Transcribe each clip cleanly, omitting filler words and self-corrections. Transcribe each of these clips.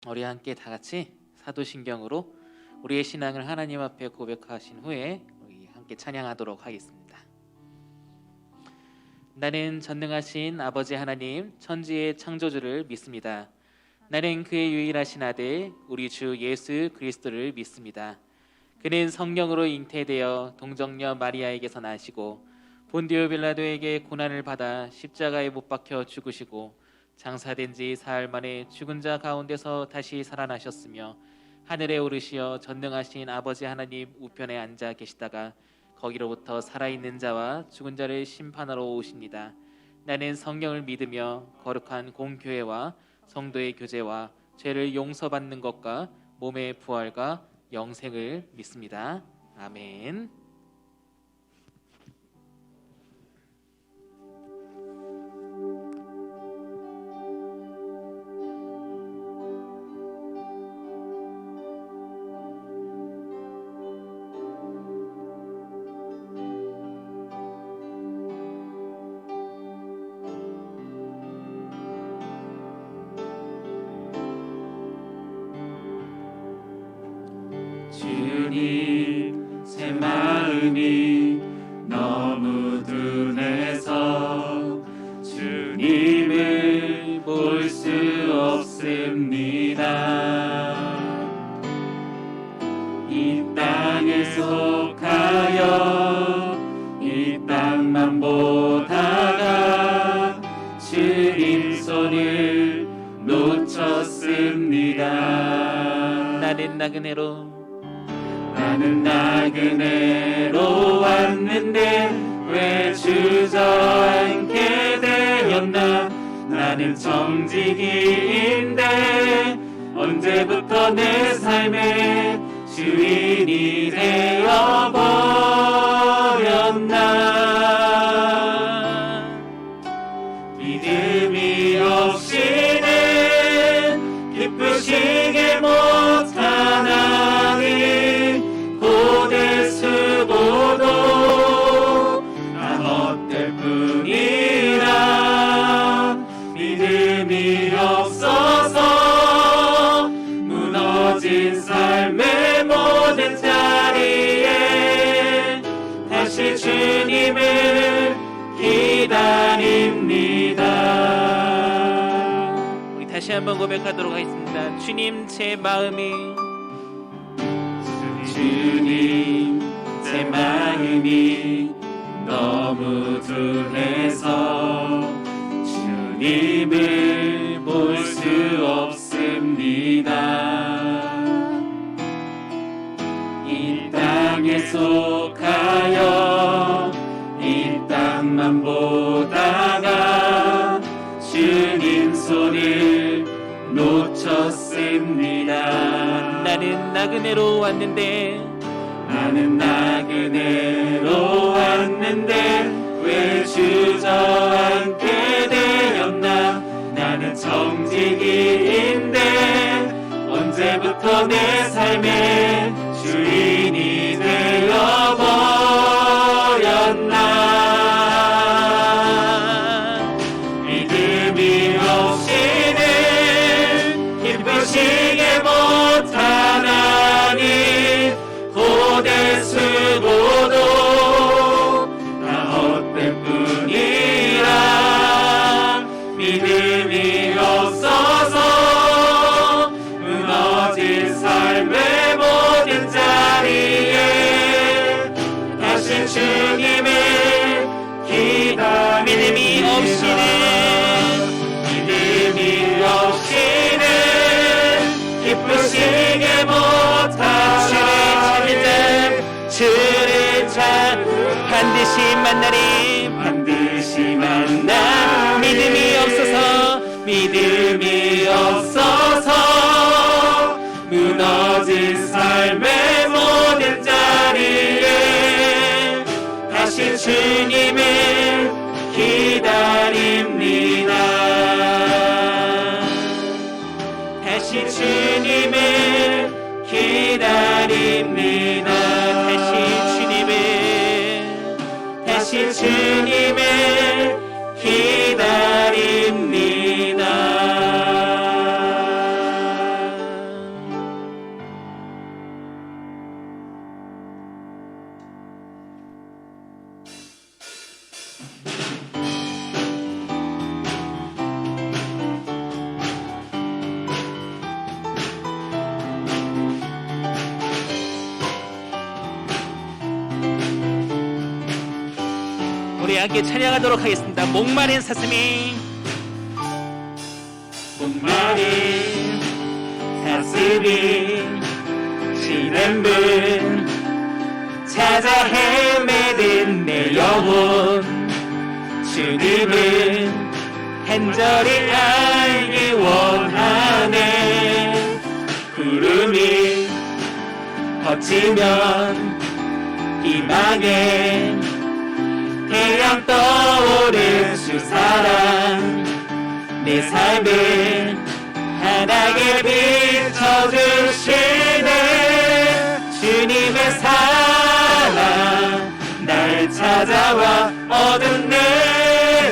우리 함께 다 같이 사도신경으로 우리의 신앙을 하나님 앞에 고백하신 후에 우리 함께 찬양하도록 하겠습니다. 나는 전능하신 아버지 하나님 천지의 창조주를 믿습니다. 나는 그의 유일하신 아들 우리 주 예수 그리스도를 믿습니다. 그는 성령으로 잉태되어 동정녀 마리아에게서 나시고 본디오 빌라도에게 고난을 받아 십자가에 못 박혀 죽으시고 장사된 지 사흘 만에 죽은 자 가운데서 다시 살아나셨으며 하늘에 오르시어 전능하신 아버지 하나님 우편에 앉아 계시다가 거기로부터 살아있는 자와 죽은 자를 심판하러 오십니다. 나는 성령을 믿으며 거룩한 공교회와 성도의 교제와 죄를 용서받는 것과 몸의 부활과 영생을 믿습니다. 아멘. 주님, 제 마음이 너무 둔해서 주님을 볼 수 없습니다. 이 땅에 속하여 이 땅만 보다가 주님 손을 놓쳤습니다. 나는 나그네로 왔는데 왜 주저앉게 되었나. 나는 정직이인데 언제부터 내 삶의 주인이 되어버렸나. 믿음이 없이는 기쁘시게 못하나니 고대 수고도 나 헛될 뿐이라. 믿음이 없어서 무너진 삶의 모든 자리에 다시 주님을 기다립니다. 우리 다시 한번 고백하도록 하겠습니다. 주님, 제 마음이 주님, 제 마음이 너무 둔해서 주님을 볼 수 없습니다. 이 땅에 속하여 이 땅만 보다가 주님 손을 놓쳤습니다. 나는 나그네로 왔는데 왜 주저앉게 되었나. 나는 정직이인데 언제부터 내 삶의 주인이 되어버렸나. 믿음이 없이는 기쁘시게 못하나니 고대 수고도 나 헛될 뿐이라. 믿음이 없어서 무너진 삶의 모든 자리에 다시 주님을 기다립니다. 믿음이 없이는 기쁘시게 못하나니 주를 찾 반드시 만나. 믿음이 없어서 무너진 삶의 모든 자리에 다시 주님을 기다립니다. 다시 주님을 기다립니다. 다시 주님을 기다립니다. 우리 함께 찬양하도록 하겠습니다. 목마른 사슴이 목마른 사슴이 쉬는 분 찾아 헤매는 내 영혼 주님은 간절히 알기 원하네. 구름이 거치면 희망에 태양 떠오른 주 사랑 내 삶을 환하게 비춰주시네. 주님의 사랑 날 찾아와 어두운 내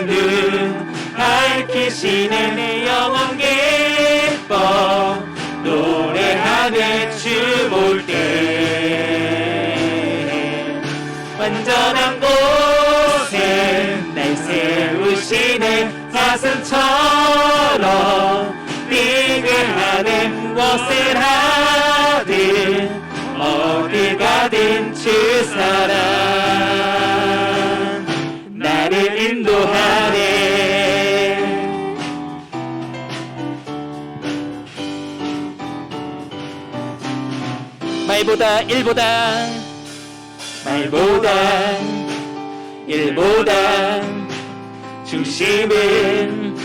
눈 밝히시네. 내 영혼 기뻐 노래하네. 주 볼 때 완전한 곳에 날 세우시네. 사슴처럼 비교하네. 무엇을 하든 어디 가든 주 사랑 나를 인도하네. 말보다 일보다 중심은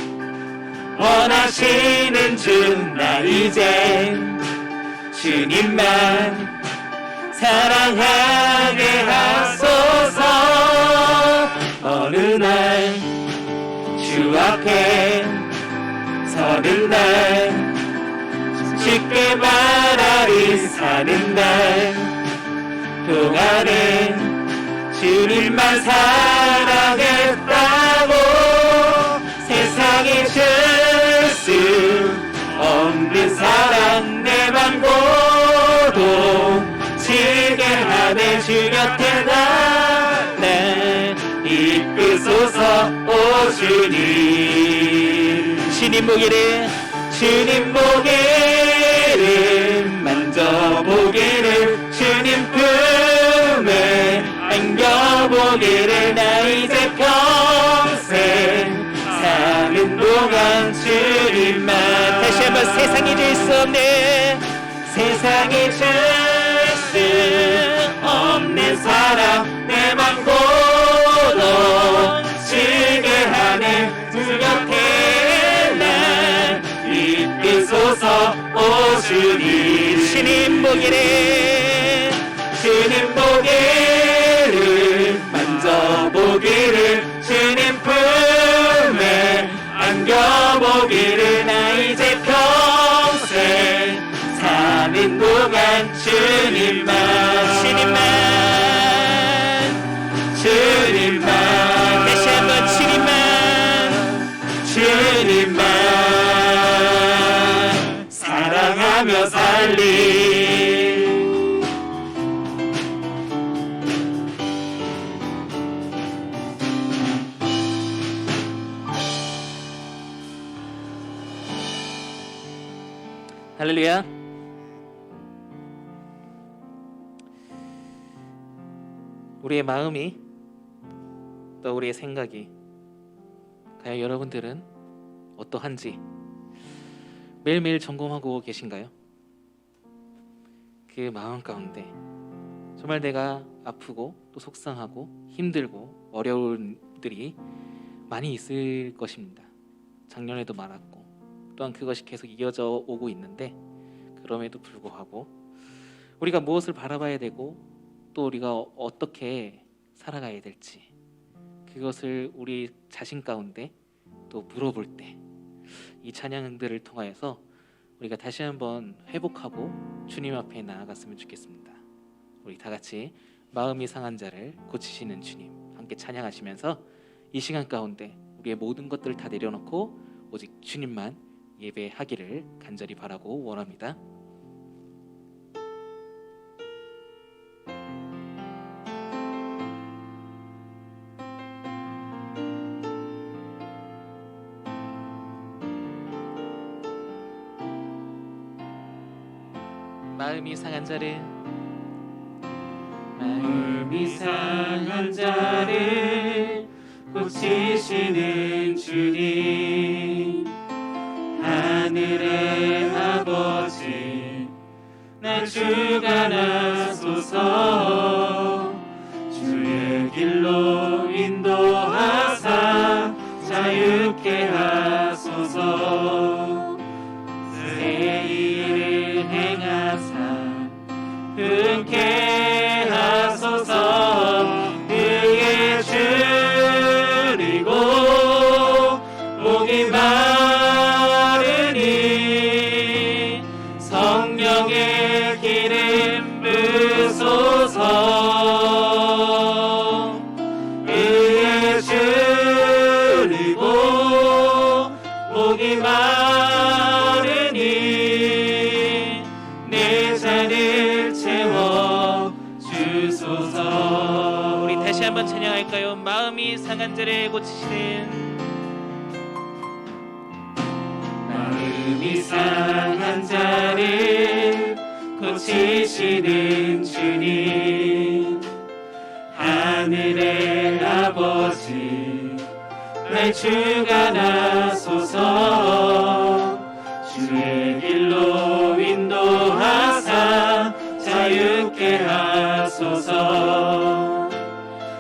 원하시는 주. 나 이제 주님만 사랑하게 하소서. 어느 날 주 앞에 서는 날 쉽게 말하리 사는 날 동안엔 주님만 사랑했다고 세상이 줄 수 없는 사랑 내 맘 고동치게 하네. 주 곁에 나를 이끄소서. 오 주님 주님 보기를 만져보기를 주님 품에 안겨보기를 나 이제 평생 사는 동안 주님만. 다시 한번 세상이 줄 수 없는 세상이 줄 수 없는 사랑 내 맘 고동치게 하네. 주 곁에 날 이끄소서. 오 주님 주님 보기를 만져보기를 주님 품에 안겨보기를 나 이제 평생 사는 동안 주님만 다시 한번 주님만 사랑하며 살리. 할렐루야. 우리의 마음이 또 우리의 생각이 과연 여러분들은 어떠한지 매일매일 점검하고 계신가요? 그 마음 가운데 정말 내가 아프고 또 속상하고 힘들고 어려운 일들이 많이 있을 것입니다. 작년에도 많았고 또한 그것이 계속 이어져 오고 있는데 그럼에도 불구하고 우리가 무엇을 바라봐야 되고 또 우리가 어떻게 살아가야 될지 그것을 우리 자신 가운데 또 물어볼 때 이 찬양들을 통하여서 우리가 다시 한번 회복하고 주님 앞에 나아갔으면 좋겠습니다. 우리 다 같이 마음이 상한 자를 고치시는 주님 함께 찬양하시면서 이 시간 가운데 우리의 모든 것들을 다 내려놓고 오직 주님만 예배하기를 간절히 바라고 원합니다. 마음이 상한 자를 마음이 상한 자를 고치시는 주님, 하늘의 아버지 날 주관하소서. 주의 길로 인도하사 자유케 하소서. 새 일을 행하사 흔쾌 하소서. 의에 줄이고 목이 마르니 성령의 기름 부소서. 의에 줄이고 목이 마르니 내 잔을 채워 주소서. 우리 다시 한번 찬양할까요? 마음이 상한 자를 고치시는 마음이 상한 자를 고치시는 주님, 하늘의 아버지 날 주관하소서. 주의 길로 인도하사 자유케 하소서.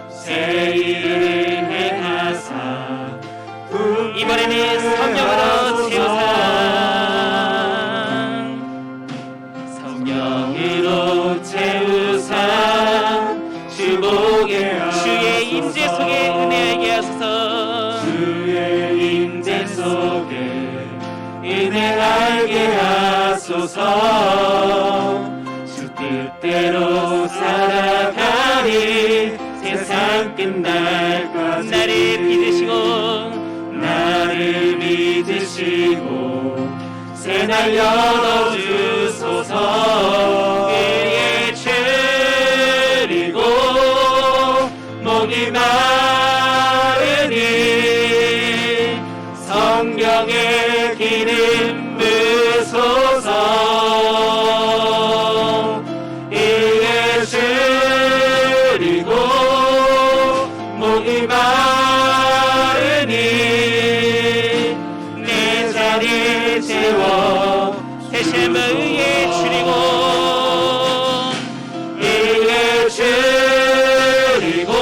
새 일을 행하사 이번에는 성령으로 채우사. 성령으로 채우사 주복에 주의 임재 속에 은혜하게 하소서. 주의 임재 속에 은혜하게 하소서. 주 뜻대로 살아가리 세상 끝날까지. 나를 믿으시고 새날 열어주소서. 의에 줄이고 목이 마르니 성령의 기름 부소서. 의에 줄이고 목이 마르니 내 잔을 채워. 다시 한번 의에 줄이고 의에 줄이고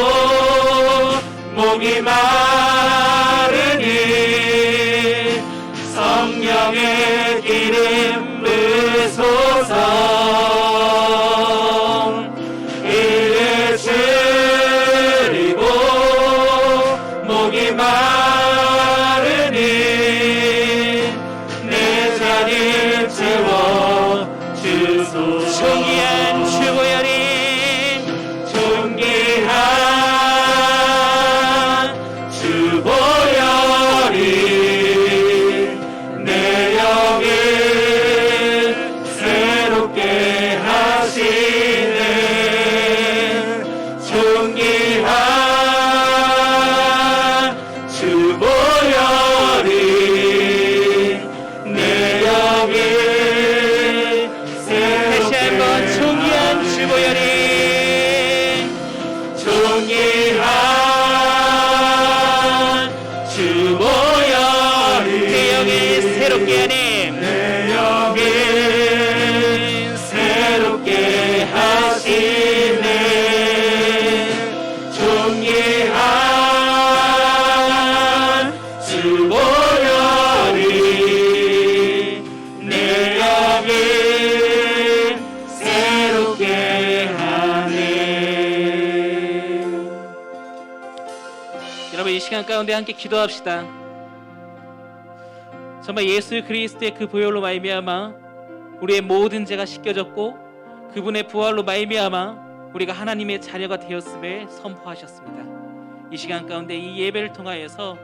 목이 마르니 성령의 기름 부소서. 의에 줄이고 목이 마르니 내 잔을 채워 주소서. 존귀한 주보혈이 존귀한 주보혈이 내 영을 새롭게 하시네. 존귀한 주보혈이 내 영을 다시 한번 존귀한 주보혈이 존귀한 주보혈이 내 영을 새롭게 하네. 내 영을 새롭게 하시네. 존귀한 주보혈이 내 영을 새롭게 하네. 여러분 이 시간 가운데 함께 기도합시다. 정말 예수 그리스도의 그 보혈로 말미암아 우리의 모든 죄가 씻겨졌고 그분의 부활로 말미암아 우리가 하나님의 자녀가 되었음을 선포하셨습니다. 이 시간 가운데 이 예배를 통하여서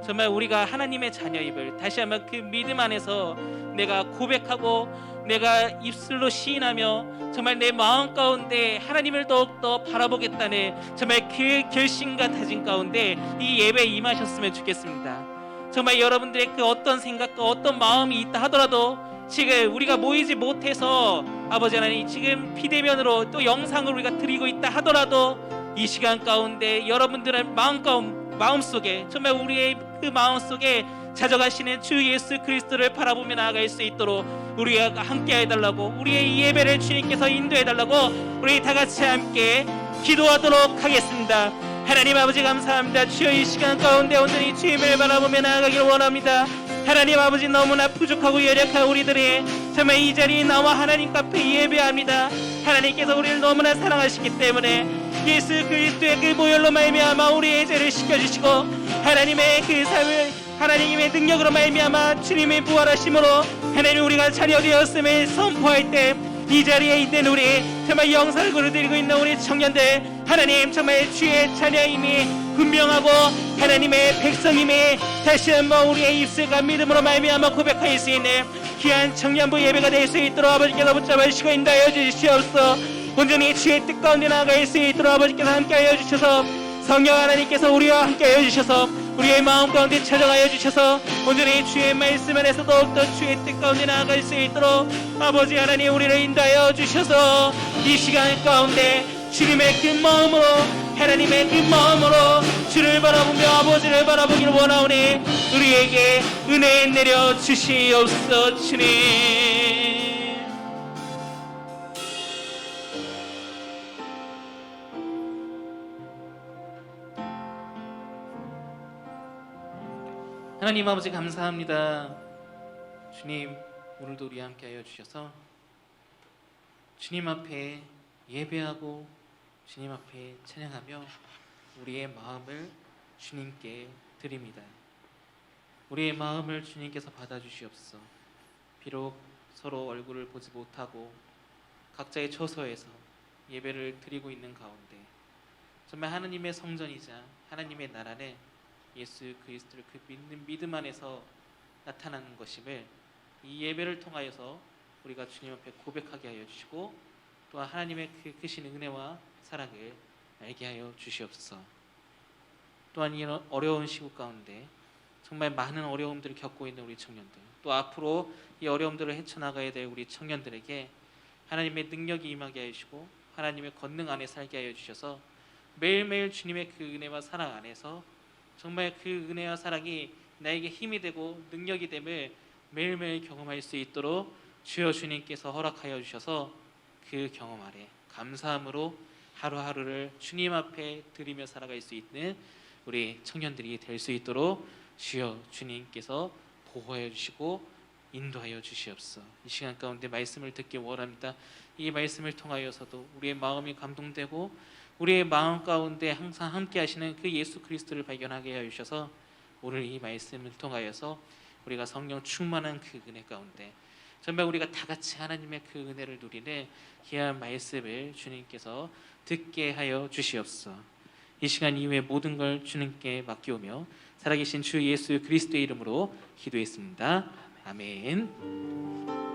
정말 우리가 하나님의 자녀임을 다시 한번 그 믿음 안에서 내가 고백하고 내가 입술로 시인하며 정말 내 마음 가운데 하나님을 더욱더 바라보겠다는 정말 그 결심과 다짐 가운데 이 예배에 임하셨으면 좋겠습니다. 정말 여러분들의 그 어떤 생각과 어떤 마음이 있다 하더라도 지금 우리가 모이지 못해서 아버지 하나님, 지금 비대면으로 또 영상을 우리가 드리고 있다 하더라도 이 시간 가운데 여러분들의 마음속에 정말 우리의 그 마음속에 찾아가시는 주 예수 그리스도를 바라보며 나아갈 수 있도록 우리가 함께 해달라고, 우리의 이 예배를 주님께서 인도해달라고 우리 다 같이 함께 기도하도록 하겠습니다. 하나님 아버지 감사합니다. 주여, 이 시간 가운데 온전히 주님을 바라보며 나아가기를 원합니다. 하나님 아버지, 너무나 부족하고 연약한 우리들이 정말 이 자리에 나와 하나님 앞에 예배합니다. 하나님께서 우리를 너무나 사랑하시기 때문에 예수 그리스도의 그 보혈로 말미암아 우리의 죄를 씻겨주시고 하나님의 그 삶을 하나님의 능력으로 말미암아 주님의 부활하심으로 하나님 우리가 자녀되었음을 선포할 때 이 자리에 있는 우리 정말 영상을 드리고 있는 우리 청년들, 하나님 정말 주의 자녀임이 분명하고 하나님의 백성임이 다시 한번 우리의 입술과 믿음으로 말미암아 고백할 수 있는 귀한 청년부 예배가 될 수 있도록 아버지께서 붙잡으시고 인도하여 주시옵소서. 온전히 주의 뜻 가운데 나아갈 수 있도록 아버지께서 함께하여 주셔서, 성령 하나님께서 우리와 함께하여 주셔서 우리의 마음 가운데 찾아가여 주셔서 온전히 주의 말씀 안에서 더욱더 주의 뜻 가운데 나아갈 수 있도록 아버지 하나님 우리를 인도하여 주셔서 이 시간 가운데 주님의 그 마음으로, 하나님의 그 마음으로 주를 바라보며 아버지를 바라보기를 원하오니 우리에게 은혜 내려 주시옵소서. 주님, 하나님 아버지 감사합니다. 주님, 오늘도 우리 함께 하여 주셔서 주님 앞에 예배하고 주님 앞에 찬양하며 우리의 마음을 주님께 드립니다. 우리의 마음을 주님께서 받아주시옵소서. 비록 서로 얼굴을 보지 못하고 각자의 처소에서 예배를 드리고 있는 가운데 정말 하나님의 성전이자 하나님의 나라는 예수 그리스도를 그 믿음 안에서 나타나는 것임을 이 예배를 통하여서 우리가 주님 앞에 고백하게 하여 주시고 또한 하나님의 그 크신 은혜와 사랑을 알게 하여 주시옵소서. 또한 이런 어려운 시국 가운데 정말 많은 어려움들을 겪고 있는 우리 청년들, 또 앞으로 이 어려움들을 헤쳐나가야 될 우리 청년들에게 하나님의 능력이 임하게 하여 주시고 하나님의 권능 안에 살게 하여 주셔서 매일매일 주님의 그 은혜와 사랑 안에서 정말 그 은혜와 사랑이 나에게 힘이 되고 능력이 됨을 매일매일 경험할 수 있도록 주여 주님께서 허락하여 주셔서 그 경험 아래 감사함으로 하루하루를 주님 앞에 드리며 살아갈 수 있는 우리 청년들이 될 수 있도록 주여 주님께서 보호하여 주시고 인도하여 주시옵소서. 이 시간 가운데 말씀을 듣기 원합니다. 이 말씀을 통하여서도 우리의 마음이 감동되고 우리의 마음 가운데 항상 함께 하시는 그 예수 그리스도를 발견하게 하여 주셔서 오늘 이 말씀을 통하여서 우리가 성령 충만한 그 은혜 가운데 정말 우리가 다 같이 하나님의 그 은혜를 누리는 귀한 말씀을 주님께서 듣게 하여 주시옵소서. 이 시간 이후에 모든 걸 주님께 맡기오며 살아계신 주 예수 그리스도의 이름으로 기도했습니다. 아멘.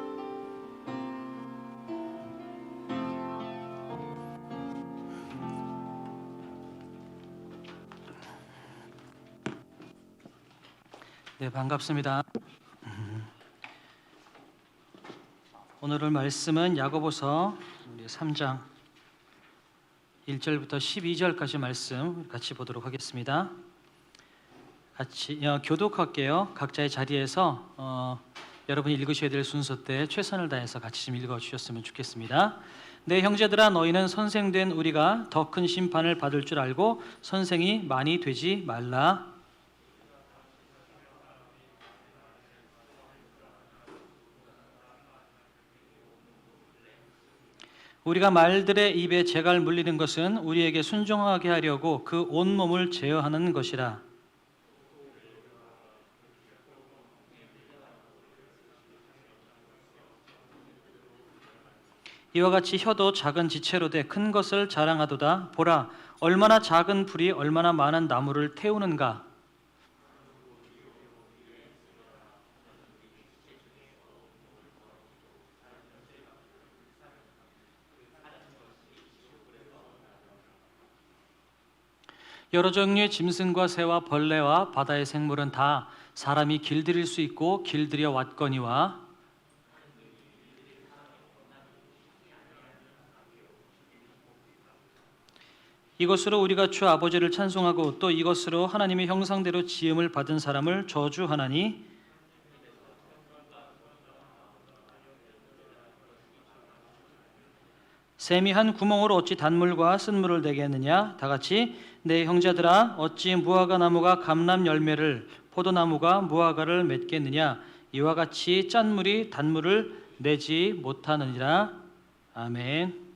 네, 반갑습니다. 오늘 말씀은 야고보서 3장 1절부터 12절까지 말씀 같이 보도록 하겠습니다. 같이 교독할게요. 각자의 자리에서 여러분이 읽으셔야 될 순서 때 최선을 다해서 같이 좀 읽어주셨으면 좋겠습니다. 내 형제들아, 너희는 선생된 우리가 더 큰 심판을 받을 줄 알고 선생이 많이 되지 말라. 우리가 말들의 입에 재갈 물리는 것은 우리에게 순종하게 하려고 그 온몸을 제어하는 것이라. 이와 같이 혀도 작은 지체로 돼 큰 것을 자랑하도다. 보라, 얼마나 작은 불이 얼마나 많은 나무를 태우는가. 여러 종류의 짐승과 새와 벌레와 바다의 생물은 다 사람이 길들일 수 있고 길들여 왔거니와 이것으로 우리가 주 아버지를 찬송하고 또 이것으로 하나님의 형상대로 지음을 받은 사람을 저주하나니 샘이 한 구멍으로 어찌 단물과 쓴물을 내게 했느냐? 다 같이 내 형제들아 어찌 무화과 나무가 감람 열매를 포도나무가 무화과를 맺겠느냐? 이와 같이 짠물이 단물을 내지 못하느니라. 아멘.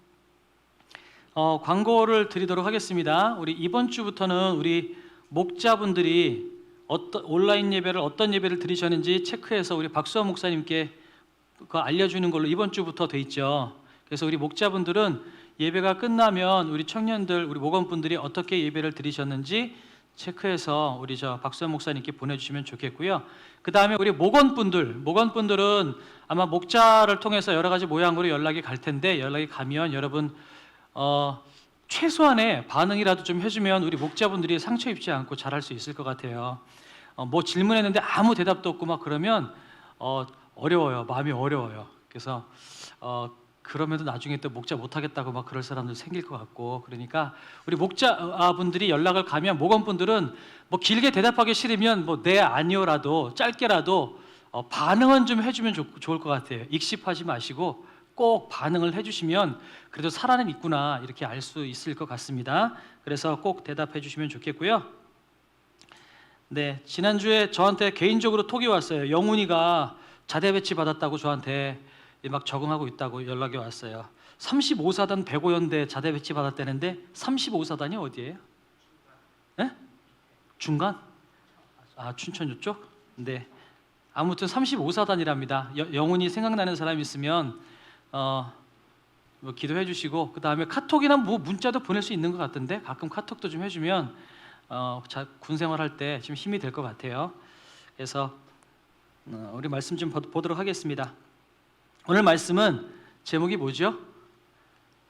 광고를 드리도록 하겠습니다. 우리 이번 주부터는 우리 목자분들이 온라인 예배를 어떤 예배를 드리셨는지 체크해서 우리 박수환 목사님께 그거 알려주는 걸로 이번 주부터 돼 있죠. 그래서 우리 목자분들은 예배가 끝나면 우리 청년들, 우리 목원분들이 어떻게 예배를 드리셨는지 체크해서 우리 박수환 목사님께 보내주시면 좋겠고요. 그 다음에 우리 목원분들은 아마 목자를 통해서 여러 가지 모양으로 연락이 갈 텐데 연락이 가면 여러분 최소한의 반응이라도 좀 해주면 우리 목자분들이 상처 입지 않고 잘할 수 있을 것 같아요. 뭐 질문했는데 아무 대답도 없고 막 그러면 어려워요. 마음이 어려워요. 그래서 그러면도 나중에 또 목자 못하겠다고 막 그럴 사람들 생길 것 같고 그러니까 우리 목자분들이 연락을 가면 목원분들은 뭐 길게 대답하기 싫으면 뭐 네 아니요라도 짧게라도 반응은 좀 해주면 좋을 것 같아요. 익십하지 마시고 꼭 반응을 해주시면 그래도 살아는 있구나 이렇게 알 수 있을 것 같습니다. 그래서 꼭 대답해 주시면 좋겠고요. 네, 지난주에 저한테 개인적으로 톡이 왔어요. 영훈이가 자대 배치 받았다고 저한테 막 적응하고 있다고 연락이 왔어요. 35사단 105연대 자대 배치 받았다는데 35사단이 어디예요? 네? 중간? 춘천 이쪽? 네. 아무튼 35사단이랍니다. 영훈이 생각나는 사람 있으면 뭐 기도해 주시고 그 다음에 카톡이나 뭐 문자도 보낼 수 있는 것 같은데 가끔 카톡도 좀 해주면 군 생활할 때 좀 힘이 될 것 같아요. 그래서 우리 말씀 좀 보도록 하겠습니다. 오늘 말씀은 제목이 뭐죠?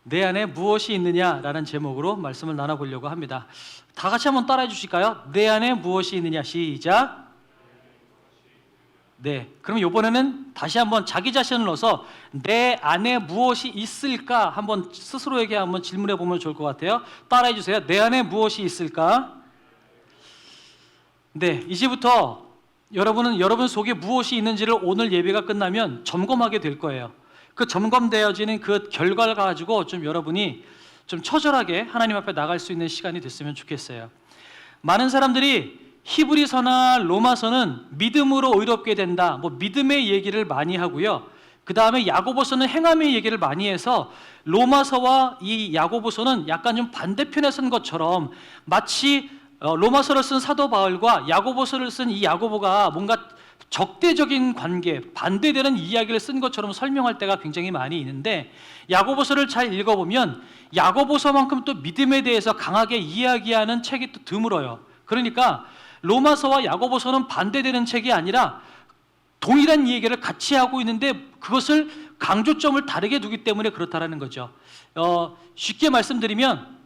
내 안에 무엇이 있느냐라는 제목으로 말씀을 나눠보려고 합니다. 다 같이 한번 따라해 주실까요? 내 안에 무엇이 있느냐 시작. 네, 그럼 이번에는 다시 한번 자기 자신을 넣어서 내 안에 무엇이 있을까 한번 스스로에게 한번 질문해 보면 좋을 것 같아요. 따라해 주세요. 내 안에 무엇이 있을까? 네, 이제부터 여러분은 여러분 속에 무엇이 있는지를 오늘 예배가 끝나면 점검하게 될 거예요. 그 점검되어지는 그 결과를 가지고 좀 여러분이 좀 처절하게 하나님 앞에 나갈 수 있는 시간이 됐으면 좋겠어요. 많은 사람들이 히브리서나 로마서는 믿음으로 의롭게 된다, 뭐 믿음의 얘기를 많이 하고요. 그 다음에 야고보서는 행함의 얘기를 많이 해서 로마서와 이 야고보서는 약간 좀 반대편에 쓴 것처럼 마치 로마서를 쓴 사도 바울과 야고보서를 쓴 이 야고보가 뭔가 적대적인 관계, 반대되는 이야기를 쓴 것처럼 설명할 때가 굉장히 많이 있는데 야고보서를 잘 읽어보면 야고보서만큼 또 믿음에 대해서 강하게 이야기하는 책이 또 드물어요. 그러니까 로마서와 야고보서는 반대되는 책이 아니라 동일한 얘기를 같이 하고 있는데 그것을 강조점을 다르게 두기 때문에 그렇다라는 거죠. 쉽게 말씀드리면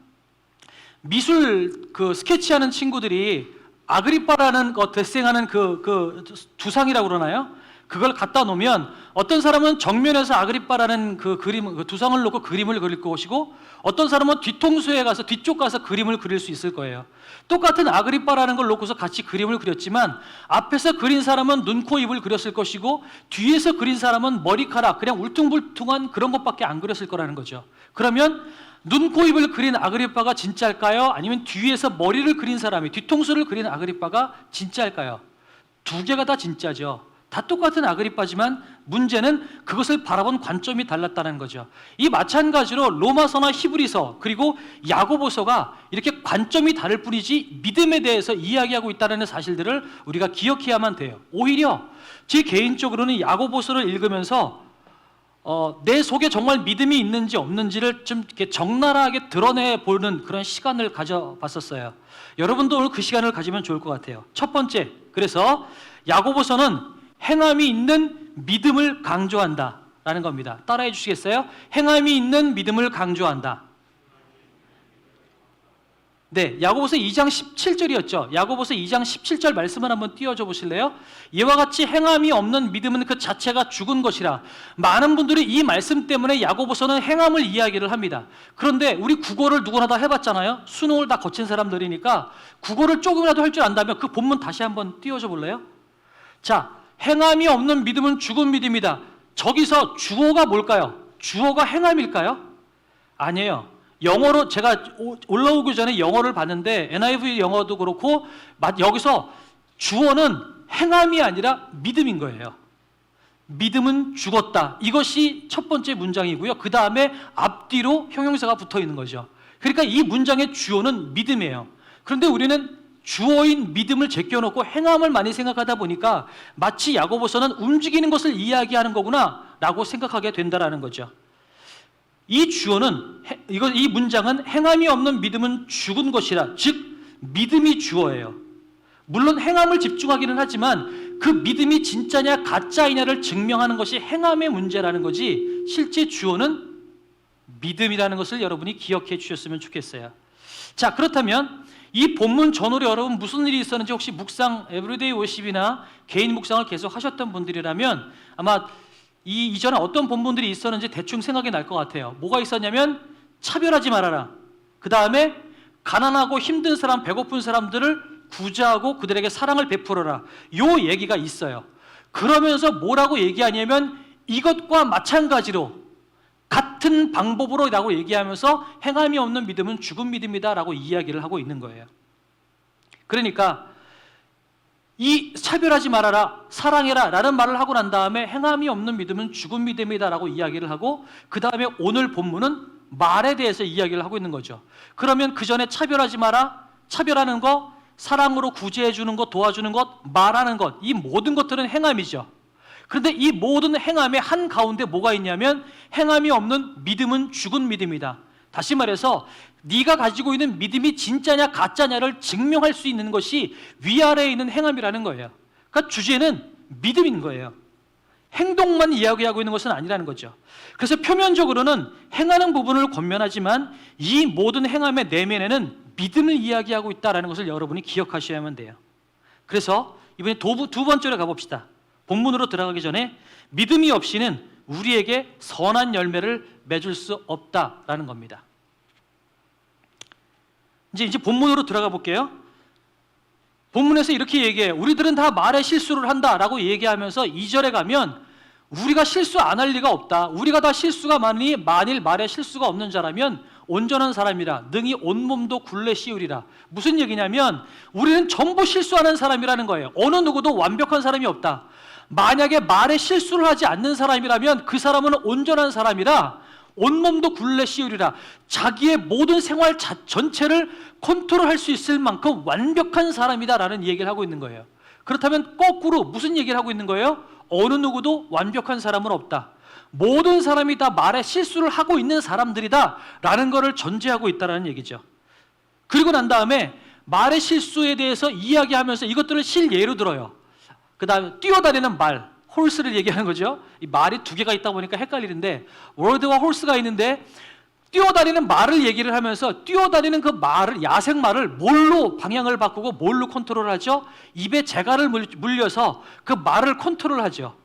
미술 스케치하는 친구들이 아그리빠라는 데생하는 그 두상이라고 그러나요? 그걸 갖다 놓으면 어떤 사람은 정면에서 아그리빠라는 그 두상을 놓고 그림을 그릴 것이고 어떤 사람은 뒤통수에 가서 뒤쪽 가서 그림을 그릴 수 있을 거예요. 똑같은 아그리빠라는 걸 놓고서 같이 그림을 그렸지만 앞에서 그린 사람은 눈, 코, 입을 그렸을 것이고 뒤에서 그린 사람은 머리카락 그냥 울퉁불퉁한 그런 것밖에 안 그렸을 거라는 거죠. 그러면 눈, 코, 입을 그린 아그리빠가 진짜일까요? 아니면 뒤에서 머리를 그린 사람이 뒤통수를 그린 아그리빠가 진짜일까요? 두 개가 다 진짜죠. 다 똑같은 아그리빠지만 문제는 그것을 바라본 관점이 달랐다는 거죠. 이 마찬가지로 로마서나 히브리서 그리고 야고보서가 이렇게 관점이 다를 뿐이지 믿음에 대해서 이야기하고 있다는 사실들을 우리가 기억해야만 돼요. 오히려 제 개인적으로는 야고보서를 읽으면서 내 속에 정말 믿음이 있는지 없는지를 좀 이렇게 적나라하게 드러내 보는 그런 시간을 가져봤었어요. 여러분도 오늘 그 시간을 가지면 좋을 것 같아요. 첫 번째, 그래서 야고보서는 행함이 있는 믿음을 강조한다라는 겁니다. 따라해 주시겠어요? 행함이 있는 믿음을 강조한다. 네, 야고보서 2장 17절이었죠. 야고보서 2장 17절 말씀을 한번 띄워줘 보실래요? 이와 같이 행함이 없는 믿음은 그 자체가 죽은 것이라. 많은 분들이 이 말씀 때문에 야고보서는 행함을 이야기를 합니다. 그런데 우리 국어를 누구나 다 해봤잖아요. 수능을 다 거친 사람들이니까 국어를 조금이라도 할 줄 안다면 그 본문 다시 한번 띄워줘 볼래요? 자, 행함이 없는 믿음은 죽은 믿음이다. 저기서 주어가 뭘까요? 주어가 행함일까요? 아니에요. 영어로 제가 올라오기 전에 영어를 봤는데 NIV 영어도 그렇고 여기서 주어는 행함이 아니라 믿음인 거예요. 믿음은 죽었다. 이것이 첫 번째 문장이고요. 그 다음에 앞뒤로 형용사가 붙어 있는 거죠. 그러니까 이 문장의 주어는 믿음이에요. 그런데 우리는 주어인 믿음을 제껴놓고 행함을 많이 생각하다 보니까 마치 야고보서는 움직이는 것을 이야기하는 거구나 라고 생각하게 된다는 거죠. 이 주어는, 이 문장은 행함이 없는 믿음은 죽은 것이라, 즉 믿음이 주어예요. 물론 행함을 집중하기는 하지만 그 믿음이 진짜냐 가짜이냐를 증명하는 것이 행함의 문제라는 거지, 실제 주어는 믿음이라는 것을 여러분이 기억해 주셨으면 좋겠어요. 자, 그렇다면 이 본문 전후로 여러분 무슨 일이 있었는지 혹시 묵상, 에브리데이 워십이나 개인 묵상을 계속 하셨던 분들이라면 아마 이 이전에 어떤 본문들이 있었는지 대충 생각이 날 것 같아요. 뭐가 있었냐면 차별하지 말아라. 그 다음에 가난하고 힘든 사람, 배고픈 사람들을 구제하고 그들에게 사랑을 베풀어라. 요 얘기가 있어요. 그러면서 뭐라고 얘기하냐면 이것과 마찬가지로 같은 방법으로 라고 얘기하면서 행함이 없는 믿음은 죽은 믿음이다 라고 이야기를 하고 있는 거예요. 그러니까 이 차별하지 말아라, 사랑해라 라는 말을 하고 난 다음에 행함이 없는 믿음은 죽은 믿음이다 라고 이야기를 하고 그 다음에 오늘 본문은 말에 대해서 이야기를 하고 있는 거죠. 그러면 그 전에 차별하지 마라, 차별하는 것, 사랑으로 구제해 주는 것, 도와주는 것, 말하는 것, 이 모든 것들은 행함이죠. 그런데 이 모든 행함의 한가운데 뭐가 있냐면 행함이 없는 믿음은 죽은 믿음이다. 다시 말해서 네가 가지고 있는 믿음이 진짜냐 가짜냐를 증명할 수 있는 것이 위아래에 있는 행함이라는 거예요. 그러니까 주제는 믿음인 거예요. 행동만 이야기하고 있는 것은 아니라는 거죠. 그래서 표면적으로는 행하는 부분을 권면하지만 이 모든 행함의 내면에는 믿음을 이야기하고 있다는 것을 여러분이 기억하셔야만 돼요. 그래서 이번에 두 번째로 가봅시다. 본문으로 들어가기 전에 믿음이 없이는 우리에게 선한 열매를 맺을 수 없다라는 겁니다. 이제 본문으로 들어가 볼게요. 본문에서 이렇게 얘기해요. 우리들은 다 말에 실수를 한다라고 얘기하면서 2절에 가면 우리가 실수 안 할 리가 없다. 우리가 다 실수가 많으니 만일 말에 실수가 없는 자라면 온전한 사람이라 능히 온몸도 굴레 씌우리라. 무슨 얘기냐면 우리는 전부 실수하는 사람이라는 거예요. 어느 누구도 완벽한 사람이 없다. 만약에 말에 실수를 하지 않는 사람이라면 그 사람은 온전한 사람이라 온몸도 굴레 씌우리라. 자기의 모든 생활 전체를 컨트롤할 수 있을 만큼 완벽한 사람이다라는 얘기를 하고 있는 거예요. 그렇다면 거꾸로 무슨 얘기를 하고 있는 거예요? 어느 누구도 완벽한 사람은 없다. 모든 사람이 다 말에 실수를 하고 있는 사람들이다 라는 것을 전제하고 있다는 얘기죠. 그리고 난 다음에 말의 실수에 대해서 이야기하면서 이것들을 실예로 들어요. 그 다음에 뛰어다니는 말, 홀스를 얘기하는 거죠. 이 말이 두 개가 있다 보니까 헷갈리는데 월드와 홀스가 있는데 뛰어다니는 말을 얘기를 하면서 뛰어다니는 그 말을, 야생 말을 뭘로 방향을 바꾸고 뭘로 컨트롤하죠? 입에 재갈을 물려서 그 말을 컨트롤하죠.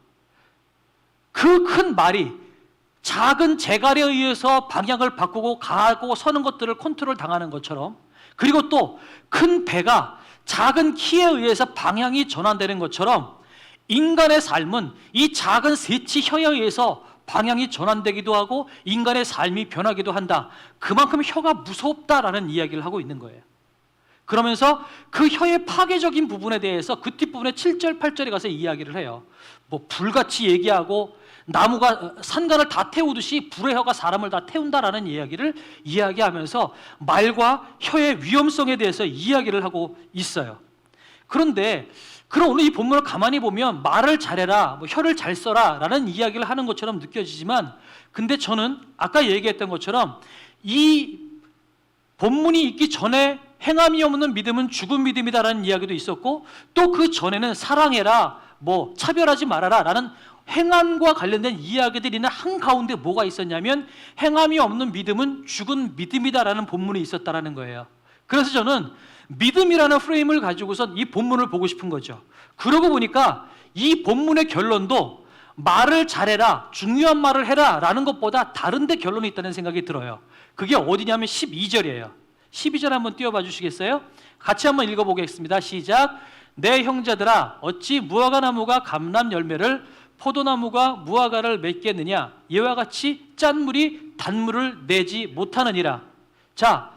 그 큰 말이 작은 재갈에 의해서 방향을 바꾸고 가고 서는 것들을 컨트롤 당하는 것처럼, 그리고 또 큰 배가 작은 키에 의해서 방향이 전환되는 것처럼 인간의 삶은 이 작은 새치 혀에 의해서 방향이 전환되기도 하고 인간의 삶이 변하기도 한다. 그만큼 혀가 무섭다라는 이야기를 하고 있는 거예요. 그러면서 그 혀의 파괴적인 부분에 대해서 그 뒷부분에 7절, 8절에 가서 이야기를 해요. 뭐 불같이 얘기하고 나무가 산간을 다 태우듯이 불의 혀가 사람을 다 태운다라는 이야기를 이야기하면서 말과 혀의 위험성에 대해서 이야기를 하고 있어요. 그런데 그럼 오늘 이 본문을 가만히 보면 말을 잘해라, 뭐 혀를 잘 써라 라는 이야기를 하는 것처럼 느껴지지만, 근데 저는 아까 얘기했던 것처럼 이 본문이 있기 전에 행함이 없는 믿음은 죽은 믿음이다라는 이야기도 있었고, 또 그 전에는 사랑해라, 뭐 차별하지 말아라 라는 행함과 관련된 이야기들이 있는 한가운데 뭐가 있었냐면 행함이 없는 믿음은 죽은 믿음이다라는 본문이 있었다라는 거예요. 그래서 저는 믿음이라는 프레임을 가지고선 이 본문을 보고 싶은 거죠. 그러고 보니까 이 본문의 결론도 말을 잘해라, 중요한 말을 해라 라는 것보다 다른 데 결론이 있다는 생각이 들어요. 그게 어디냐면 12절이에요. 12절 한번 띄워봐 주시겠어요? 같이 한번 읽어보겠습니다. 시작. 내 형제들아, 어찌 무화과나무가 감람 열매를, 포도나무가 무화과를 맺겠느냐? 이와 같이 짠물이 단물을 내지 못하느니라. 자,